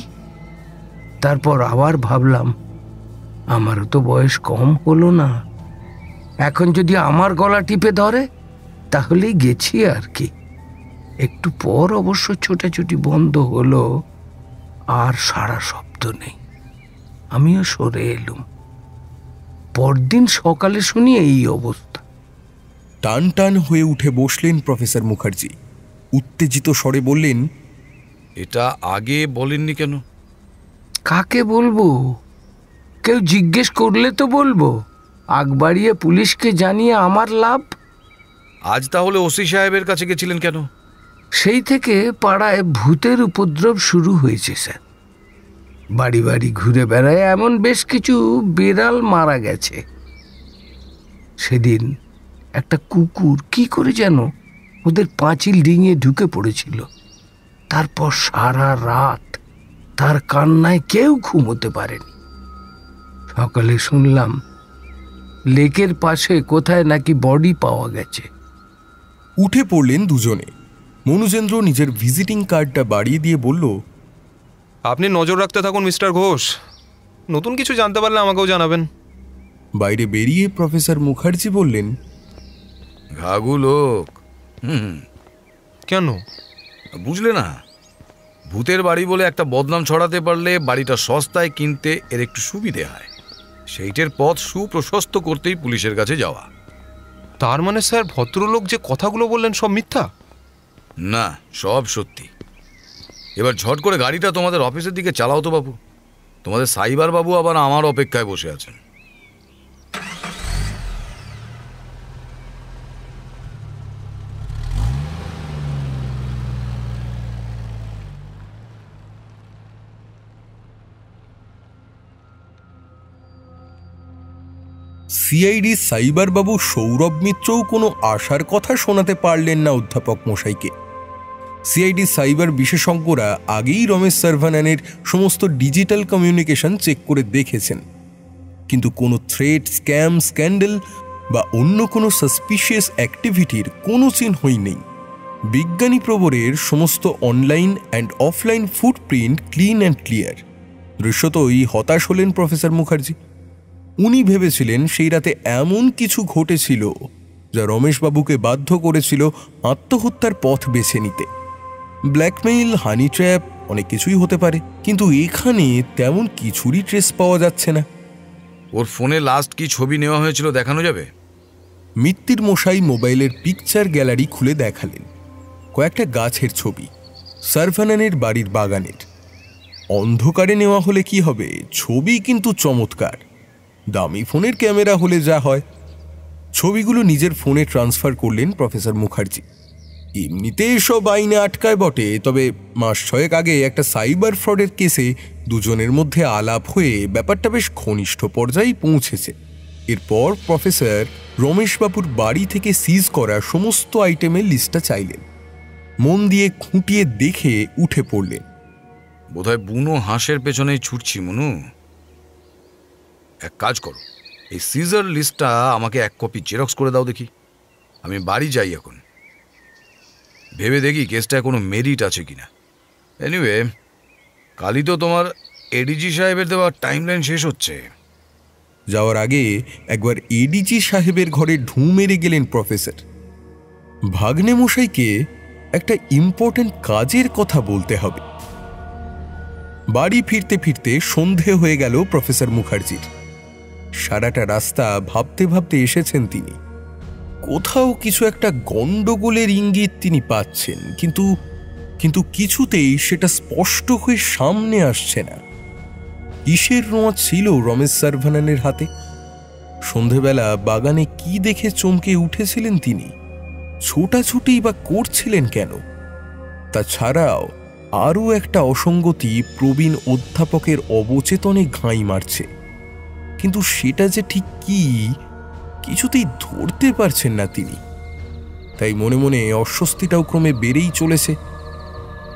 তারপর আবার ভাবলাম আমারও তো বয়স কম হলো না, এখন যদি আমার গলা টিপে ধরে তাহলেই গেছি আর কি। একটু পর অবশ্য ছোটাছুটি বন্ধ হলো, আর সারা শব্দ নেই। আমিও সরে এলুম। পরদিন সকালে শুনি এই অবস্থা। টান টান হয়ে উঠে বসলেন প্রফেসর মুখার্জি, উত্তেজিত স্বরে বললেন, এটা আগে বলেননি কেন? কাকে বলবো? কেউ জিজ্ঞেস করলে তো বলবো, আগ বাড়িয়ে পুলিশকে জানিয়ে আমার লাভ। আজ তাহলে ওসি সাহেবের কাছে গেছিলেন কেন? সেই থেকে পাড়ায় ভূতের উপদ্রব শুরু হয়েছে স্যার। বাড়ি বাড়ি ঘুরে বেড়ায় এমন বেশ কিছু বেড়াল মারা গেছে। সেদিন একটা কুকুর কি করে যেন ওদের পাঁচিল ডিঙিয়ে ঢুকে পড়েছিল। তারপর সারা রাত তার কান্নায় কেউ ঘুমোতে পারেনি। সকালে শুনলাম লেকের পাশে কোথায় নাকি বডি পাওয়া গেছে। উঠে পড়লেন দুজনে। মনুজেন্দ্র নিজের ভিজিটিং কার্ডটা বাড়িয়ে দিয়ে বলল, আপনি নজর রাখতে থাকুন মিস্টার ঘোষ, নতুন কিছু জানতে পারলে আমাকেও জানাবেন। বাইরে বেরিয়ে প্রফেসর মুখার্জি বললেন, ঘাঘু লোক। কেন বুঝলে না, ভূতের বাড়ি বলে একটা বদনাম ছড়াতে পারলে বাড়িটা সস্তায় কিনতে এর একটু সুবিধে হয়। সেইটের পথ সুপ্রশস্ত করতেই পুলিশের কাছে যাওয়া। তার মানে স্যার ভদ্রলোক যে কথাগুলো বললেন সব মিথ্যা? না, সব সত্যি। এবার ঝট করে গাড়িটা তোমাদের অফিসের দিকে চালাও তো বাবু। তোমাদের সাইবার বাবু আবার আমার অপেক্ষায় বসে আছেন। সিআইডি সাইবার বাবু সৌরভ মিত্রও কোনো আশার কথা শোনাতে পারলেন না অধ্যাপক মশাইকে। সিআইডি সাইবার বিশেষজ্ঞরা আগেই রমেশ সার্ভানানের সমস্ত ডিজিটাল কমিউনিকেশন চেক করে দেখেছেন, কিন্তু কোনো থ্রেট, স্ক্যাম, স্ক্যান্ডেল বা অন্য কোনো সাসপিশিয়াস অ্যাক্টিভিটির কোনো চিহ্নই নেই। বিজ্ঞানী প্রবরের সমস্ত online and offline footprint clean and clear. দৃশ্যতই হতাশ হলেন প্রফেসর মুখার্জি। উনি ভেবেছিলেন সেই রাতে এমন কিছু ঘটেছিল যা রমেশবাবুকে বাধ্য করেছিল আত্মহত্যার পথ বেছে নিতে। ব্ল্যাকমেইল, হানি ট্র্যাপ, অনেক কিছুই হতে পারে, কিন্তু এখানে তেমন কিছুরই ট্রেস পাওয়া যাচ্ছে না। ওর ফোনে লাস্ট কি ছবি নেওয়া হয়েছিল দেখানো যাবে? মিত্তির মশাই মোবাইলের পিকচার গ্যালারি খুলে দেখালেন কয়েকটা গাছের ছবি, সার্ভানানের বাড়ির বাগানের। অন্ধকারে নেওয়া হলে কি হবে, ছবি কিন্তু চমৎকার। দামি ফোনের ক্যামেরা হলে যা হয়। ছবিগুলো নিজের ফোনে ট্রান্সফার করলেন প্রফেসর মুখার্জি। এমনিতে এসব আইনে আটকায় বটে, তবে মাস 6 আগে একটা সাইবার ফ্রডের কেসে দুজনের মধ্যে আলাপ হয়ে ব্যাপারটা বেশ ঘনিষ্ঠ পর্যায়ে পৌঁছেছে। এরপর প্রফেসর রমেশবাবুর বাড়ি থেকে সিজ করা সমস্ত আইটেমের লিস্টটা চাইলেন। মন দিয়ে খুঁটিয়ে দেখে উঠে পড়লেন। বোধহয় বুনো হাঁসের পেছনেই ছুটছি মনু। এক কাজ করো, এই সিজার লিস্টটা আমাকে 1 কপি জেরক্স করে দাও দেখি। আমি বাড়ি যাই এখন, ভেবে দেখি কেসটা কোনো মেরিট আছে কিনা। এনিওয়ে, কালই তো তোমার এডিজি সাহেবের দেওয়া টাইমলাইন শেষ হচ্ছে। যাওয়ার আগে একবার এডিজি সাহেবের ঘরে ঢুঁ মেরে গেলেন প্রফেসর। ভাগ্নে মশাইকে একটা ইম্পর্টেন্ট কাজের কথা বলতে হবে। বাড়ি ফিরতে ফিরতে সন্ধে হয়ে গেল প্রফেসর মুখার্জির। সারাটা রাস্তা ভাবতে ভাবতে এসেছেন তিনি। কোথাও কিছু একটা গন্ডগোলের ইঙ্গিত তিনি পাচ্ছেন, কিন্তু কিছুতেই সেটা স্পষ্ট হয়ে সামনে আসছে না। কিসের রোঁয়া ছিল রমেশ সার্ভানানের হাতে? সন্ধেবেলা বাগানে কি দেখে চমকে উঠেছিলেন তিনি? ছোটাছুটি বা করছিলেন কেন? তাছাড়াও আরও একটা অসঙ্গতি প্রবীণ অধ্যাপকের অবচেতনে ঘাই মারছে, কিন্তু সেটা যে ঠিক কি কিছুতেই ধরতে পারছেন না তিনি। তাই মনে মনে অস্বস্তিটাও ক্রমে বেড়েই চলেছে।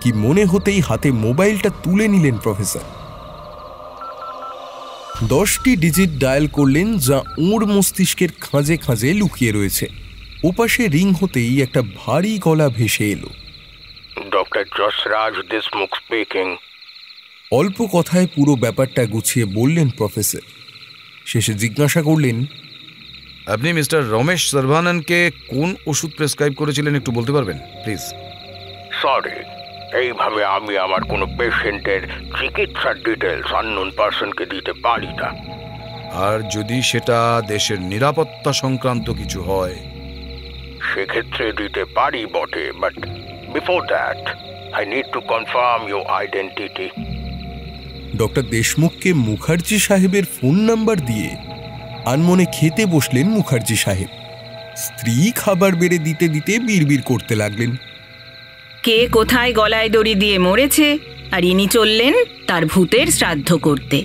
কি মনে হতেই হাতে মোবাইলটা তুলে নিলেন প্রফেসর। 10টি ডিজিট ডায়াল করলেন, যা ওর মস্তিষ্কের খাঁজে খাঁজে লুকিয়ে রয়েছে। ওপাশে রিং হতেই একটা ভারী গলা ভেসে এলো। Doctor Jashraj Deshmukh speaking. অল্প কথায় পুরো ব্যাপারটা গুছিয়ে বললেন প্রফেসর। শেষে জিজ্ঞাসা করলেন, আপনি মিস্টার রমেশ সার্ভানানকে কোন ওষুধ প্রেসক্রাইব করেছিলেন একটু বলতে পারবেন প্লিজ? সরি, এইভাবে আমি আমার কোনো পেশেন্টের চিকিৎসার ডিটেলস আননোন পারসনকে দিতে পারি না। আর যদি সেটা দেশের নিরাপত্তা সংক্রান্ত কিছু হয়? সেক্ষেত্রে দিতে পারি বটে, but before that I need to confirm your identity. Doctor দেশমুখকে মুখার্জি সাহেবের ফোন নাম্বার দিয়ে আনমনে খেতে বসলেন মুখার্জি সাহেব। স্ত্রী খাবার বেড়ে দিতে দিতে বিড়বিড় করতে লাগলেন, কে কোথায় গলায় দড়ি দিয়ে মরেছে, আর ইনি চললেন তার ভূতের শ্রাদ্ধ করতে।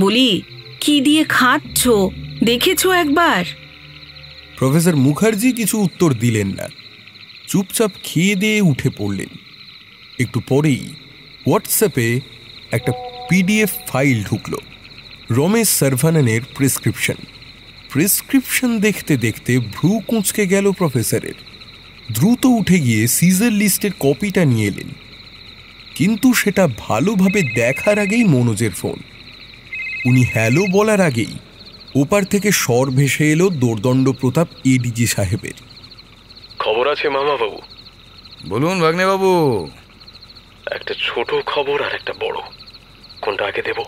বলি, কি দিয়ে খাচ্ছ দেখেছো একবার? প্রফেসর মুখার্জি কিছু উত্তর দিলেন না, চুপচাপ খেয়ে দিয়ে উঠে পড়লেন। একটু পরেই হোয়াটসঅ্যাপে একটা পিডিএফ ফাইল ঢুকলো, রমেশ সার্ভানানের প্রেসক্রিপশন দেখতে দেখতে ভ্রু কুঁচকে গেল প্রফেসরের। দ্রুত উঠে গিয়ে সিজার লিস্টের কপিটা নিয়ে এলেন। কিন্তু সেটা ভালোভাবে দেখার আগেই মনোজের ফোন। উনি হ্যালো বলার আগেই ওপার থেকে স্বর ভেসে এলো দোর্দণ্ড প্রতাপ এডিজি সাহেবের। খবর আছে মামা বাবু। বলুন ভাগ্নে বাবু। একটা ছোট খবর আর একটা বড়, কোনটা আগে দেব?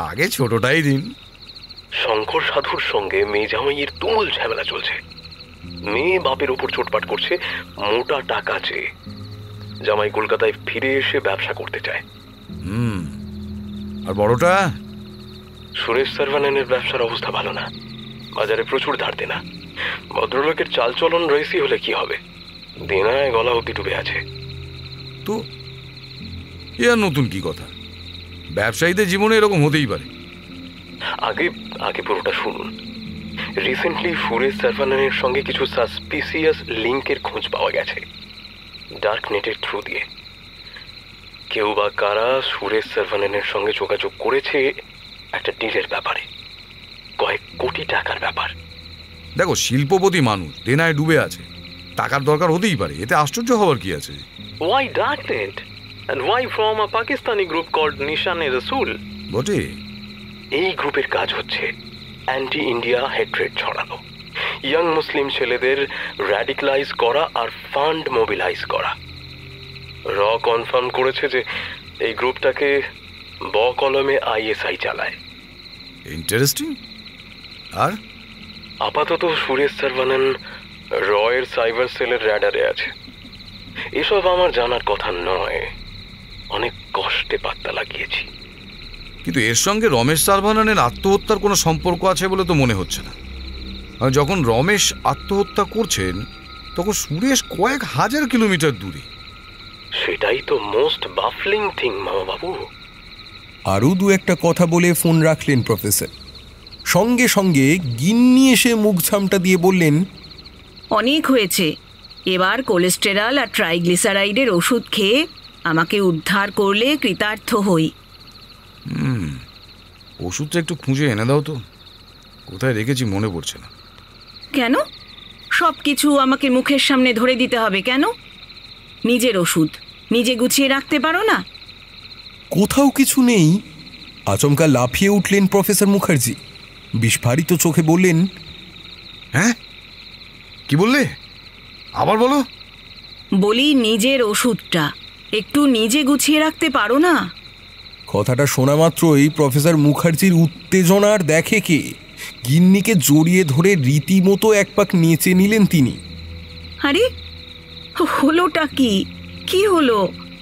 আগে ছোটটাই দিন। শঙ্কর সাধুর সঙ্গে মেয়ে জামাইয়ের তুমুল ঝামেলা চলছে। মেয়ে বাপের ওপর চোটপাট করছে মোটা টাকা চেয়ে। জামাই কলকাতায় ফিরে এসে ব্যবসা করতে চায়। আর বড়টা? সুরেশ সার্ভানেনের ব্যবসার অবস্থা ভালো না, বাজারে প্রচুর ধার দেনা। ভদ্রলোকের চালচলন রয়েছি হলে কি হবে, দেনায় গলা অব্দি ডুবে আছে। তো এ আর নতুন কি কথা? ব্যবসায়ীদের জীবনে এরকম হতেই পারে। আগে আগে পুরোটা শুনুন। রিসেন্টলি সুরেশ সার্ভানেনের সঙ্গে কিছু সাসপিসিয়াস লিঙ্কের খোঁজ পাওয়া গেছে ডার্ক নেটের থ্রু দিয়ে। কেউ বা কারা সুরেশ সার্ভানেনের সঙ্গে যোগাযোগ করেছে একটা ডিলের ব্যাপারে, কয়েক কোটি টাকার ব্যাপার। দেখো, শিল্পপতি মানুষ, দেনায় ডুবে আছে, টাকার দরকার হতেই পারে, এতে আশ্চর্য হওয়ার কি আছে? Why dark net? And why from a Pakistani group called Nishan-e-Rasool? বটে। এই গ্রুপের কাজ হচ্ছে অ্যান্টি ইন্ডিয়া হেট্রেড ছড়ানো, ইয়াং মুসলিম ছেলেদের র্যাডিক্যালাইজ করা আর ফান্ড মোবিলাইজ করা। র কনফার্ম করেছে যে এই গ্রুপটাকে কলমে আইএসআই চালায়। ইন্টারেস্টিং। আর আপাতত সুরেশ সার্ভানেন রয়ের সাইবার সেলের র্যাডারে আছে। এসব আমার জানার কথা নয়, অনেক কষ্টে পাত্তা লাগিয়েছি। কিন্তু এর সঙ্গে রমেশ সার্ভানেনের আত্মহত্যার কোনো সম্পর্ক আছে বলে তো মনে হচ্ছে না। যখন রমেশ আত্মহত্যা করছেন তখন সুরেশ কয়েক হাজার কিলোমিটার দূরে। সেটাই তো মোস্ট বাফলিং থিং মামা বাবু। আরও দু একটা কথা বলে ফোন রাখলেন প্রফেসর। সঙ্গে সঙ্গে গিন্নি এসে মুখ ছামটা দিয়ে বললেন, অনেক হয়েছে, এবার কোলেস্টেরল আর ট্রাইগ্লিসারাইডের ওষুধ খেয়ে আমাকে উদ্ধার করলে কৃতার্থ হই। ওষুধটা একটু খুঁজে এনে দাও তো, কোথায় রেখেছি মনে পড়ছে না। কেন সব কিছু আমাকে মুখের সামনে ধরে দিতে হবে কেন? নিজের ওষুধ নিজে গুছিয়ে রাখতে পারো না? কোথাও কিছু নেই। আচমকা লাফিয়ে উঠলেন প্রফেসর মুখার্জি, বিস্ফারিত চোখে বললেন, হ্যাঁ কি বললে? আবার বলো। বলি নিজের ওষুধটা একটু নিজে গুছিয়ে রাখতে পারো না? কথাটা শোনা মাত্রই প্রফেসর মুখার্জির উত্তেজনার দেখে কে গিন্নিকে জড়িয়ে ধরে রীতিমতো এক পাক নেচে নিলেন তিনি। আরে হলোটা কি? কি হলো?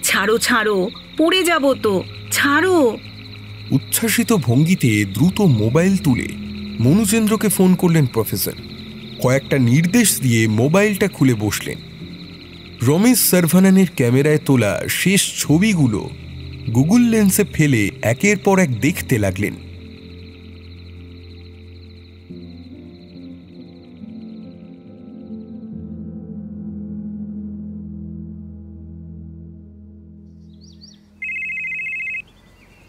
ছাড়ো ছাড়ো, পড়ে যাব তো, ছাড়ো। উচ্ছ্বাসিত ভঙ্গিতে দ্রুত মোবাইল তুলে মনুজেন্দ্রকে ফোন করলেন প্রফেসর। কয়েকটা নির্দেশ দিয়ে মোবাইলটা খুলে বসলেন। রমেশ সার্ভানেনের ক্যামেরায় তোলা শেষ ছবিগুলো গুগল লেন্সে ফেলে একের পর এক দেখতে লাগলেন।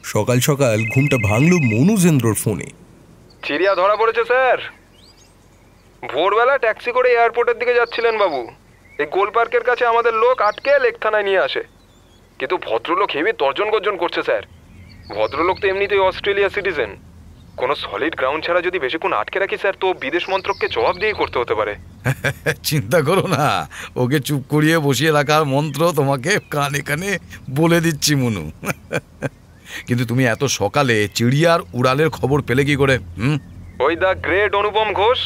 সকাল সকাল ঘুমটা ভাঙল মনুজেন্দ্রর ফোনে। চিড়িয়া ধরা পড়েছে স্যার। ভোরবেলা ট্যাক্সি করে এয়ারপোর্টের দিকে যাচ্ছিলেন বাবু। এই গোল পার্কের কাছে আমাদের লোক আটকে লেক থানায় নিয়ে আসে, কিন্তু ভদ্রলোক হেবি তর্জন গর্জন করছে স্যার। ভদ্রলোক তো এমনিতেই অস্ট্রেলিয়া সিটিজেন। কোনো সলিড গ্রাউন্ড ছাড়া যদি বেশিক্ষণ আটকে রাখি স্যার, তো বিদেশ মন্ত্রককে জবাব দিয়ে করতে হতে পারে। চিন্তা করো না, ওকে চুপ করিয়ে বসিয়ে রাখার মন্ত্র তোমাকে কানে কানে বলে দিচ্ছি মনু। কিন্তু তুমি এত সকালে চিড়িয়ার উড়ালের খবর পেলে কি করে? ওই দা গ্রেট অনুপম ঘোষ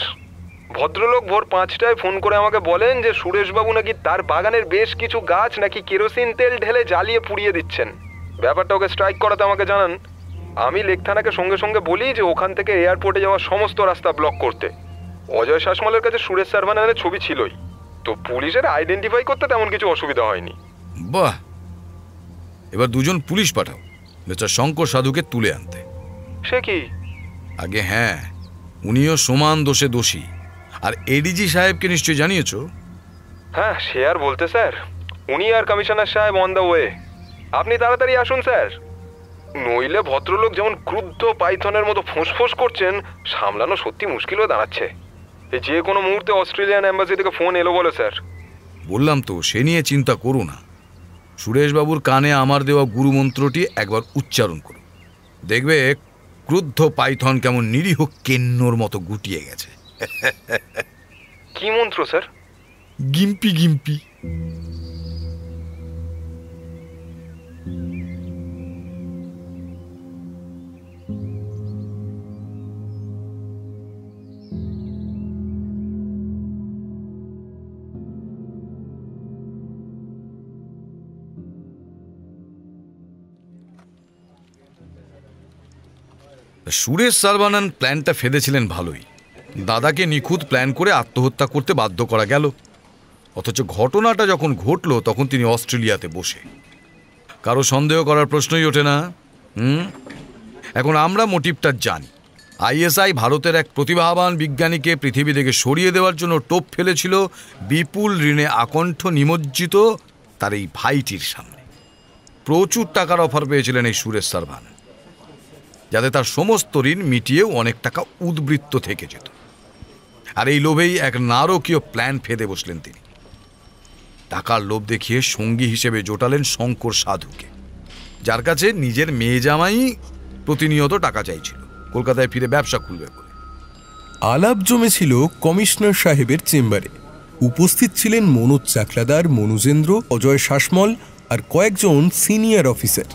ভদ্রলোক ভোর 5টায় ফোন করে আমাকে বলেন যে সুরেশবাবু নাকি তার বাগানের বেশ কিছু গাছ নাকি কেরোসিন তেল ঢেলে জ্বালিয়ে পুড়িয়ে দিচ্ছেন। ব্যাপারটা ওকে স্ট্রাইক করাতে আমাকে জানান। আমি লেক থানাকে সঙ্গে সঙ্গে বলি যে ওখান থেকে এয়ারপোর্টে যাওয়ার সমস্ত রাস্তা ব্লক করতে। অজয় শাসমলের কাছে সুরেশ সার্ভানেনের ছবি ছিলই, তো পুলিশের আইডেন্টিফাই করতে তেমন কিছু অসুবিধা হয়নি। বাহ, এবার দুজন পুলিশ পাঠাও মিস্টার শঙ্কর সাধুকে তুলে আনতে। সে কি? আগে হ্যাঁ, উনিও সমান দোষে দোষী। আর এডিজি সাহেবকে নিশ্চয়ই জানিয়েছ? হ্যাঁ, সে আর বলতে স্যার, উনি আর কমিশনার সাহেব অন দ্য ওয়ে। আপনি তাড়াতাড়ি আসুন স্যার, নইলে ভদ্রলোক যেমন ক্রুদ্ধ পাইথনের মতো ফোঁস করছেন, সামলানো সত্যি মুশকিল হয়ে দাঁড়াচ্ছে। এই যে কোনো মুহূর্তে অস্ট্রেলিয়ান এম্বাসি থেকে ফোন এলো বলে স্যার। বললাম তো, সে নিয়ে চিন্তা করো না। সুরেশবাবুর কানে আমার দেওয়া গুরুমন্ত্রটি একবার উচ্চারণ করুন, দেখবে ক্রুদ্ধ পাইথন কেমন নিরীহ কেন্নর মতো গুটিয়ে গেছে। কি মন্ত্র স্যার? গিম্পি গিম্পি। সুরেশ সারবানান প্ল্যানটা ফেলেছিলেন ভালোই। দাদাকে নিখুঁত প্ল্যান করে আত্মহত্যা করতে বাধ্য করা গেল, অথচ ঘটনাটা যখন ঘটল তখন তিনি অস্ট্রেলিয়াতে বসে। কারো সন্দেহ করার প্রশ্নই ওঠে না। এখন আমরা মোটিভটা জানি। আইএসআই ভারতের এক প্রতিভাবান বিজ্ঞানীকে পৃথিবী থেকে সরিয়ে দেওয়ার জন্য টোপ ফেলেছিল বিপুল ঋণে আকণ্ঠ নিমজ্জিত তার এই ভাইটির সামনে। প্রচুর টাকার অফার পেয়েছিলেন এই সুরেশ সারভানান, যাতে তার সমস্ত ঋণ মিটিয়েও অনেক টাকা উদ্বৃত্ত থেকে যেত। আর এই লোভেই এক নারকীয় প্ল্যান ফেঁদে বসলেন তিনি। টাকার লোভ দেখিয়ে সঙ্গী হিসেবে জোটালেন শঙ্কর সাধুকে, যার কাছে নিজের মেয়ে জামাই প্রতিনিয়ত টাকা চাইছিল কলকাতায় ফিরে ব্যবসা খুলবে বলে। আলাপ জমেছিল কমিশনার সাহেবের চেম্বারে। উপস্থিত ছিলেন মনোজ চাকলাদার, মনুজেন্দ্র, অজয় শাসমল আর কয়েকজন সিনিয়র অফিসার।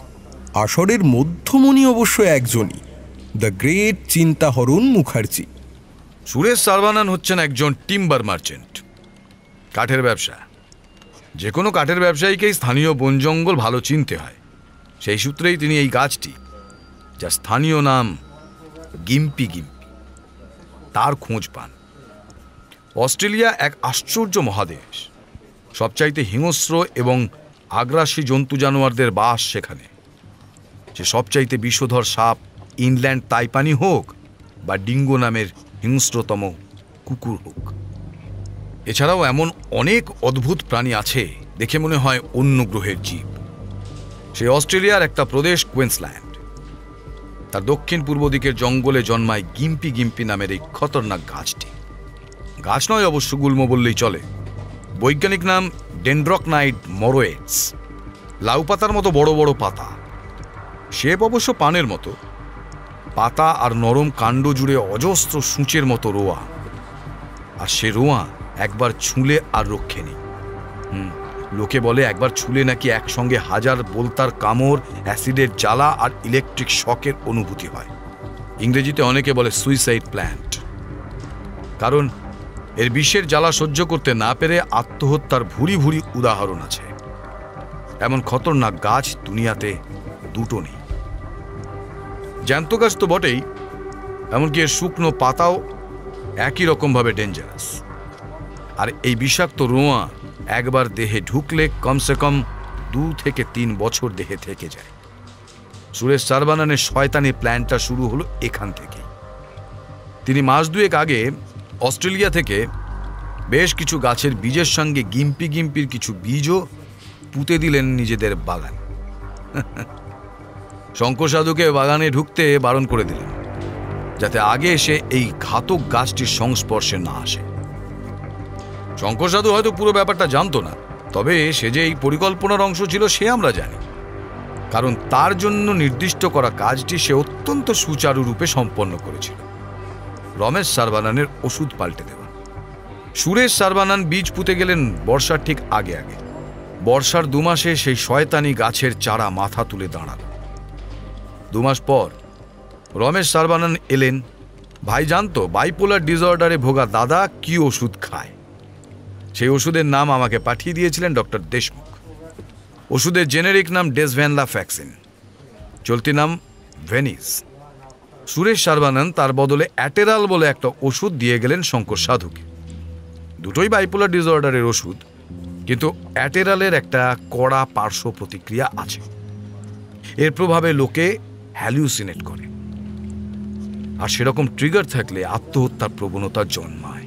আসরের মধ্যমণি অবশ্য একজনই, দ্য গ্রেট চিন্তাহরণ মুখার্জি। সুরেশ সারভানান হচ্ছেন একজন টিম্বার মার্চেন্ট, কাঠের ব্যবসা। যে কোনো কাঠের ব্যবসায়ীকেই স্থানীয় বন জঙ্গল ভালো চিনতে হয়। সেই সূত্রেই তিনি এই গাছটি, যার স্থানীয় নাম গিম্পি গিম্পি, তার খোঁজ পান। অস্ট্রেলিয়া এক আশ্চর্য মহাদেশ, সবচাইতে হিংস্র এবং আগ্রাসী জন্তু জানোয়ারদের বাস সেখানে। যে সবচাইতে বিষধর সাপ ইনল্যান্ড তাইপানি হোক বা ডিঙ্গো নামের হিংস্রতম কুকুর হোক। এছাড়াও এমন অনেক অদ্ভুত প্রাণী আছে দেখে মনে হয় অন্য গ্রহের জীব। সে অস্ট্রেলিয়ার একটা প্রদেশ কুইন্সল্যান্ড। তার দক্ষিণ পূর্ব দিকের জঙ্গলে জন্মায় গিম্পি গিম্পি নামের এই খতরনাক গাছটি। গাছ নয় অবশ্য, গুল্ম বললেই চলে। বৈজ্ঞানিক নাম ডেন্ড্রকনাইড মরোয়েটস। লাউ পাতার মতো বড় বড় পাতা, শেপ অবশ্য পানের মতো। পাতা আর নরম কাণ্ড জুড়ে অজস্র সূঁচের মতো রোয়া, আর সে রোয়া একবার ছুঁলে আর রক্ষে নেই। লোকে বলে একবার ছুঁলে নাকি একসঙ্গে হাজার বোলতার কামড়, অ্যাসিডের জ্বালা আর ইলেকট্রিক শকের অনুভূতি হয়। ইংরেজিতে অনেকে বলে সুইসাইড প্ল্যান্ট, কারণ এর বিষের জ্বালা সহ্য করতে না পেরে আত্মহত্যার ভুরি ভুরি উদাহরণ আছে। এমন খতরনাক গাছ দুনিয়াতে দুটো নেই। জ্যান্ত গাছ তো বটেই, এমনকি এর শুকনো পাতাও একই রকমভাবে ডেঞ্জারাস। আর এই বিষাক্ত রোঁয়া একবার দেহে ঢুকলে কমসে কম 2 থেকে 3 বছর দেহে থেকে যায়। সুরেশ সারভানানের শয়তানি প্ল্যানটা শুরু হলো এখান থেকেই। তিনি মাস 2 আগে অস্ট্রেলিয়া থেকে বেশ কিছু গাছের বীজের সঙ্গে গিম্পি গিম্পির কিছু বীজও পুঁতে দিলেন নিজেদের বাগান। শঙ্কর সাধুকে বাগানে ঢুকতে বারণ করে দিলেন, যাতে আগে এসে এই ঘাতক গাছটির সংস্পর্শে না আসে। শঙ্কর সাধু হয়তো পুরো ব্যাপারটা জানতো না, তবে সে যে এই পরিকল্পনার অংশ ছিল সে আমরা জানি, কারণ তার জন্য নির্দিষ্ট করা কাজটি সে অত্যন্ত সুচারুরূপে সম্পন্ন করেছিল। রমেশ সারভানানের ওষুধ পাল্টে দেওয়া। সুরেশ সারভানান বীজ পুঁতে গেলেন বর্ষার ঠিক আগে আগে। বর্ষার 2 মাসে সেই শয়তানি গাছের চারা মাথা তুলে দাঁড়াল। 2 মাস পর রমেশ সারভানান এলেন। ভাই জানতো বাইপোলার ডিসঅর্ডারে ভোগা দাদা কি ওষুধ খায়। সেই ওষুধের নাম আমাকে পাঠিয়ে দিয়েছিলেন ডক্টর দেশমুখ। ওষুধের জেনেরিক নাম ডেসভ্যানলা ফ্যাক্সিন, চলতি নাম ভেনিস। সুরেশ সারভানান তার বদলে অ্যাটেরাল বলে একটা ওষুধ দিয়ে গেলেন শঙ্কর সাধুকে। দুটোই বাইপোলার ডিসঅর্ডারের ওষুধ, কিন্তু অ্যাটেরালের একটা কড়া পার্শ্ব প্রতিক্রিয়া আছে। এর প্রভাবে লোকে হ্যালুসিনেট করে, আর সেরকম ট্রিগার থাকলে আত্মহত্যার প্রবণতা জন্মায়।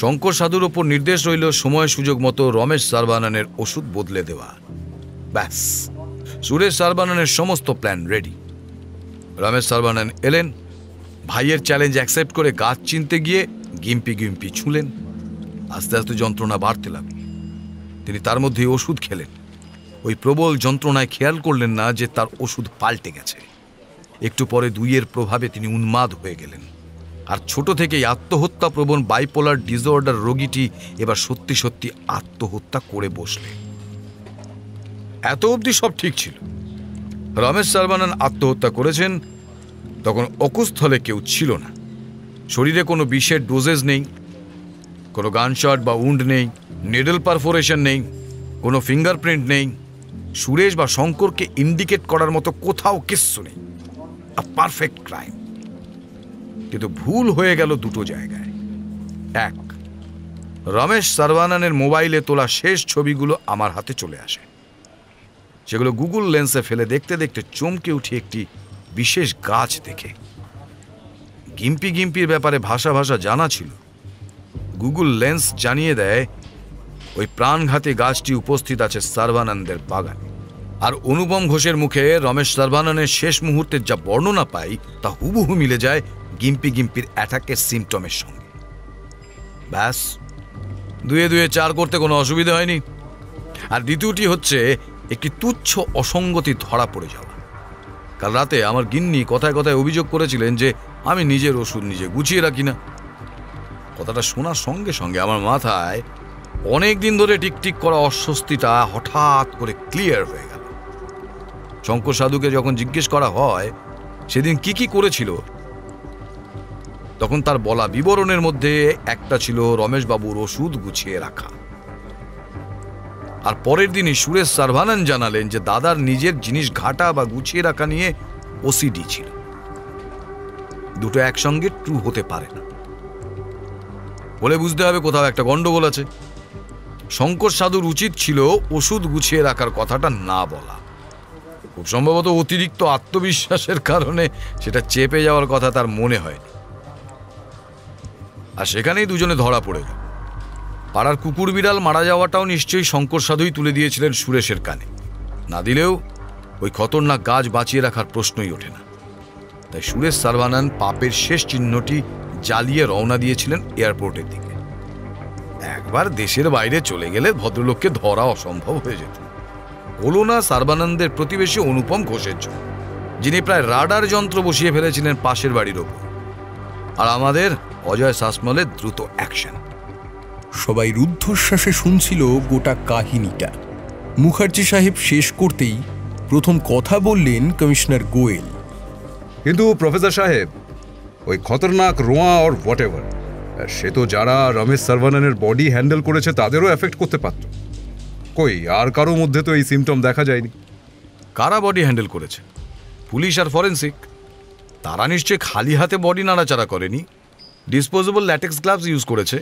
শঙ্কর সাধুর ওপর নির্দেশ রইল সময় সুযোগ মতো রমেশ সারভানানের ওষুধ বদলে দেওয়া। ব্যাস, সুরেশ সারভানানের সমস্ত প্ল্যান রেডি। রমেশ সারভানান এলেন, ভাইয়ের চ্যালেঞ্জ অ্যাকসেপ্ট করে গাছ চিনতে গিয়ে গিম্পি গিম্পি ছুঁলেন। আস্তে আস্তে যন্ত্রণা বাড়তে লাগল। তিনি তার মধ্যে ওষুধ খেলেন। ওই প্রবল যন্ত্রণায় খেয়াল করলেন না যে তার ওষুধ পাল্টে গেছে। একটু পরে দুইয়ের প্রভাবে তিনি উন্মাদ হয়ে গেলেন, আর ছোট থেকেই আত্মহত্যা প্রবণ বাইপোলার ডিসঅর্ডার রোগীটি এবার সত্যি সত্যি আত্মহত্যা করে বসলেন। এত অবধি সব ঠিক ছিল। রমেশ সারভানান আত্মহত্যা করেছেন তখন অকুস্থলে কেউ ছিল না, শরীরে কোনো বিষের ডোজেজ নেই, কোনো গানশট বা উন্ড নেই, নেডল পারফোরেশন নেই, কোনো ফিঙ্গারপ্রিন্ট নেই, সুরেশ বা শঙ্করকে ইন্ডিকেট করার মতো কোথাও কিচ্ছু নেই। আ পারফেক্ট ক্রাইম। কিন্তু ভুল হয়ে গেল দুটো জায়গায়। এক, রমেশ সারভানানের মোবাইলে তোলা শেষ ছবিগুলো আমার হাতে চলে আসে। সেগুলো গুগল লেন্সে ফেলে দেখতে দেখতে চমকে উঠি একটি বিশেষ গাছ দেখে। গিম্পি গিম্পির ব্যাপারে ভাষা জানা ছিল। গুগল লেন্স জানিয়ে দেয় ওই প্রাণঘাতী গাছটি উপস্থিত আছে সারভানানদের বাগানে। আর অনুপম ঘোষের মুখে রমেশ সারভানানের শেষ মুহূর্তের যা বর্ণনা পাই তা হুবহু মিলে যায় গিম্পির অ্যাটাকের সিমটমের সঙ্গে। ব্যাস, দুয়ে দুয়ে চার করতে কোনো অসুবিধা হয়নি। আর দ্বিতীয়টি হচ্ছে একটি তুচ্ছ অসঙ্গতি ধরা পড়ে যাওয়া। কাল রাতে আমার গিন্নি কথায় কথায় অভিযোগ করেছিলেন যে আমি নিজের ওষুধ নিজে গুছিয়ে রাখি না। কথাটা শোনার সঙ্গে সঙ্গে আমার মাথায় অনেক দিন ধরে টিকটিক করা অস্বস্তিটা হঠাৎ করে ক্লিয়ার হয়ে গেল। শঙ্কর সাধুকে যখন জিজ্ঞেস করা হয় সেদিন কি করেছিল, তখন তার বলা বিবরণের মধ্যে একটা ছিল রমেশবাবুর ওষুধ গুছিয়ে রাখা। আর পরের দিনই সুরেশ সারভানান জানালেন যে দাদার নিজের জিনিস ঘাটা বা গুছিয়ে রাখা নিয়ে ওসিডি ছিল। দুটো একসঙ্গে ট্রু হতে পারে না বলে বুঝতে হবে কোথাও একটা গন্ডগোল আছে। শঙ্কর সাধুর উচিত ছিল ওষুধ গুছিয়ে রাখার কথাটা না বলা। খুব সম্ভবত অতিরিক্ত আত্মবিশ্বাসের কারণে সেটা চেপে যাওয়ার কথা তার মনে হয়নি। আর সেখানেই দুজনে ধরা পড়ে গেল। পাড়ার কুকুর বিড়াল মারা যাওয়াটাও নিশ্চয়ই শঙ্কর সাধুই তুলে দিয়েছিলেন সুরেশের কানে। না দিলেও ওই খতরনাক গাছ বাঁচিয়ে রাখার প্রশ্নই ওঠে না। তাই সুরেশ সারভানান পাপের শেষ চিহ্নটি জ্বালিয়ে রওনা দিয়েছিলেন এয়ারপোর্টের দিকে। একবার দেশের বাইরে চলে গেলে ভদ্রলোককে ধরা অসম্ভব হয়ে যেত। হলো না সারভানানদের প্রতিবেশী অনুপম ঘোষের জন্য, যিনি প্রায় রাডার যন্ত্র বসিয়ে ফেলেছিলেন পাশের বাড়ির ওপর। আর আমাদের অজয় শাসমলের দ্রুত অ্যাকশন। সবাই রুদ্ধশ্বাসে শুনছিল গোটা কাহিনীটা। মুখার্জি সাহেব শেষ করতেই প্রথম কথা বললেন কমিশনার গোয়েল। কিন্তু প্রফেসর সাহেব, ওই খতরনাক রোয়া অর হোয়াট এভার, সে তো যারা রমেশ সারভানানের বডি হ্যান্ডেল করেছে তাদেরও এফেক্ট করতে পারত। কই আর কারো মধ্যে তো এই সিমটম দেখা যায়নি। কারা বডি হ্যান্ডেল করেছে? পুলিশ আর ফরেন্সিক। তারা নিশ্চয়ই খালি হাতে বডি নাড়াচাড়া করেনি, ডিসপোজেবল ল্যাটেক্স গ্লাভস ইউজ করেছে।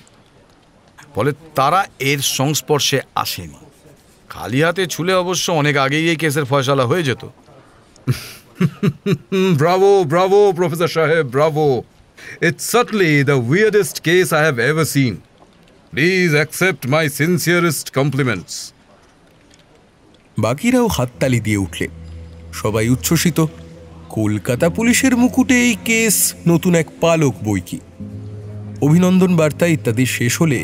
ফলে তারা এর সংস্পর্শে আসেনি। খালি হাতে ছুলে অবশ্য অনেক আগেই এই কেসের ফয়সালা হয়ে যেত। ব্রাভো ব্রাভো প্রফেসর সাহেব, Bravo. It's certainly the weirdest case I have ever seen. Please accept my sincerest compliments. বাকিরাও হাততালি দিয়ে উঠলেন। সবাই উচ্ছ্বসিত। কলকাতা পুলিশের মুকুটে এই কেস নতুন এক পালক বইকি। অভিনন্দন বার্তা ইত্যাদি শেষ হলে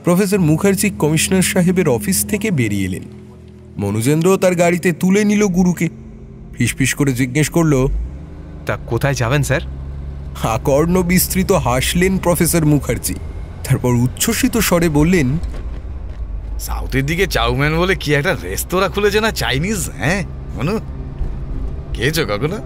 প্রফেসর মুখার্জি কমিশনার সাহেবের অফিস থেকে বেরিয়ে এলেন। মনুজেন্দ্র তার গাড়িতে তুলে নিল গুরুকে। ফিসফিস করে জিজ্ঞেস করল, তা কোথায় যাবেন স্যার? আকর্ণ বিস্তৃত হাসলেন প্রফেসর মুখার্জি। তারপর উচ্ছ্বসিত স্বরে বললেন, সাউথের দিকে চাউম্যান বলে কি একটা রেস্তোরাঁ খুলেছে না, চাইনিজ? হ্যাঁ মনু, খেয়েছো কখনো?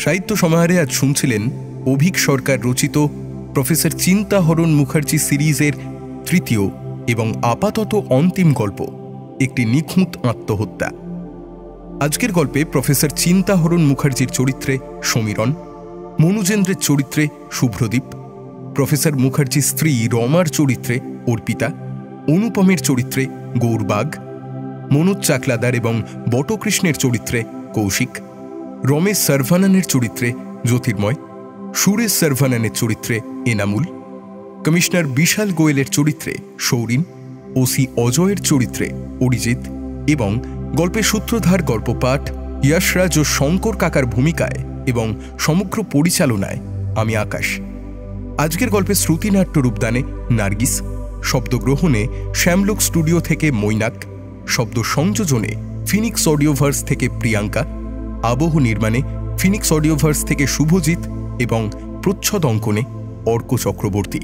সাহিত্য সমাহারে আজ শুনছিলেন অভিক সরকার রচিত প্রফেসর চিন্তাহরণ মুখার্জি সিরিজের তৃতীয় এবং আপাতত অন্তিম গল্প, একটি নিখুঁত আত্মহত্যা। আজকের গল্পে প্রফেসর চিন্তাহরণ মুখার্জির চরিত্রে সমীরণ, মনুজেন্দ্রের চরিত্রে শুভ্রদীপ, প্রফেসর মুখার্জির স্ত্রী রমার চরিত্রে অর্পিতা, অনুপমের চরিত্রে গৌরবাগ, মনোজ চাকলাদার এবং বটকৃষ্ণের চরিত্রে কৌশিক, রমেশ সারভানানের চরিত্রে জ্যোতির্ময়, সুরেশ সারভানানের চরিত্রে এনামুল, কমিশনার বিশাল গোয়েলের চরিত্রে সৌরিন, ওসি অজয়ের চরিত্রে অরিজিৎ এবং গল্পের সূত্রধার গল্পপাঠ ইয়াশরাজ ও শঙ্কর কাকার ভূমিকায় এবং সমগ্র পরিচালনায় আমি আকাশ। আজকের গল্পে শ্রুতিনাট্য রূপদানে নার্গিস, শব্দগ্রহণে শ্যামলোক স্টুডিও থেকে মৈনাক, শব্দ সংযোজনে ফিনিক্স অডিওভার্স থেকে প্রিয়াঙ্কা, আবহ নির্মাণে ফিনিক্স অডিওভার্স থেকে শুভজিৎ এবং প্রচ্ছদ অঙ্কনে অর্ক চক্রবর্তী।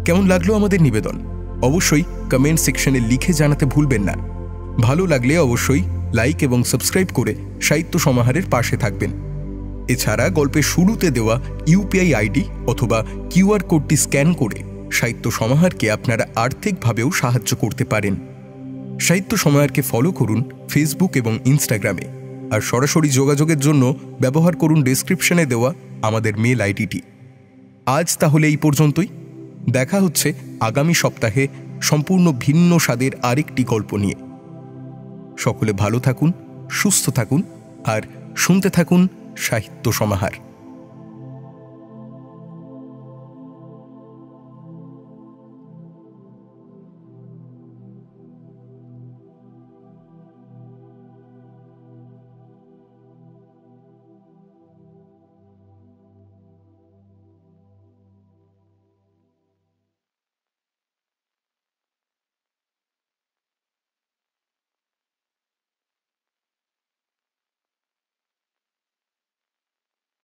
কেমন লাগলো আমাদের নিবেদন অবশ্যই কমেন্ট সেকশনে লিখে জানাতে ভুলবেন না। ভালো লাগলে অবশ্যই লাইক এবং সাবস্ক্রাইব করে সাহিত্য সমাহারের পাশে থাকবেন। এছাড়া গল্পের শুরুতে দেওয়া ইউপিআই আইডি অথবা কিউআর কোডটি স্ক্যান করে সাহিত্য সমাহারকে আপনারা আর্থিকভাবেও সাহায্য করতে পারেন। সাহিত্য সমাহারকে ফলো করুন ফেসবুক এবং ইনস্টাগ্রামে, আর সরাসরি যোগাযোগের জন্য ব্যবহার করুন ডেসক্রিপশনে দেওয়া আমাদের মেল আইডিটি। আজ তাহলে এই পর্যন্তই। দেখা হচ্ছে আগামী সপ্তাহে সম্পূর্ণ ভিন্ন স্বাদের আরেকটি গল্প নিয়ে। সকলে ভালো থাকুন, সুস্থ থাকুন আর শুনতে থাকুন সাহিত্য সমাহার।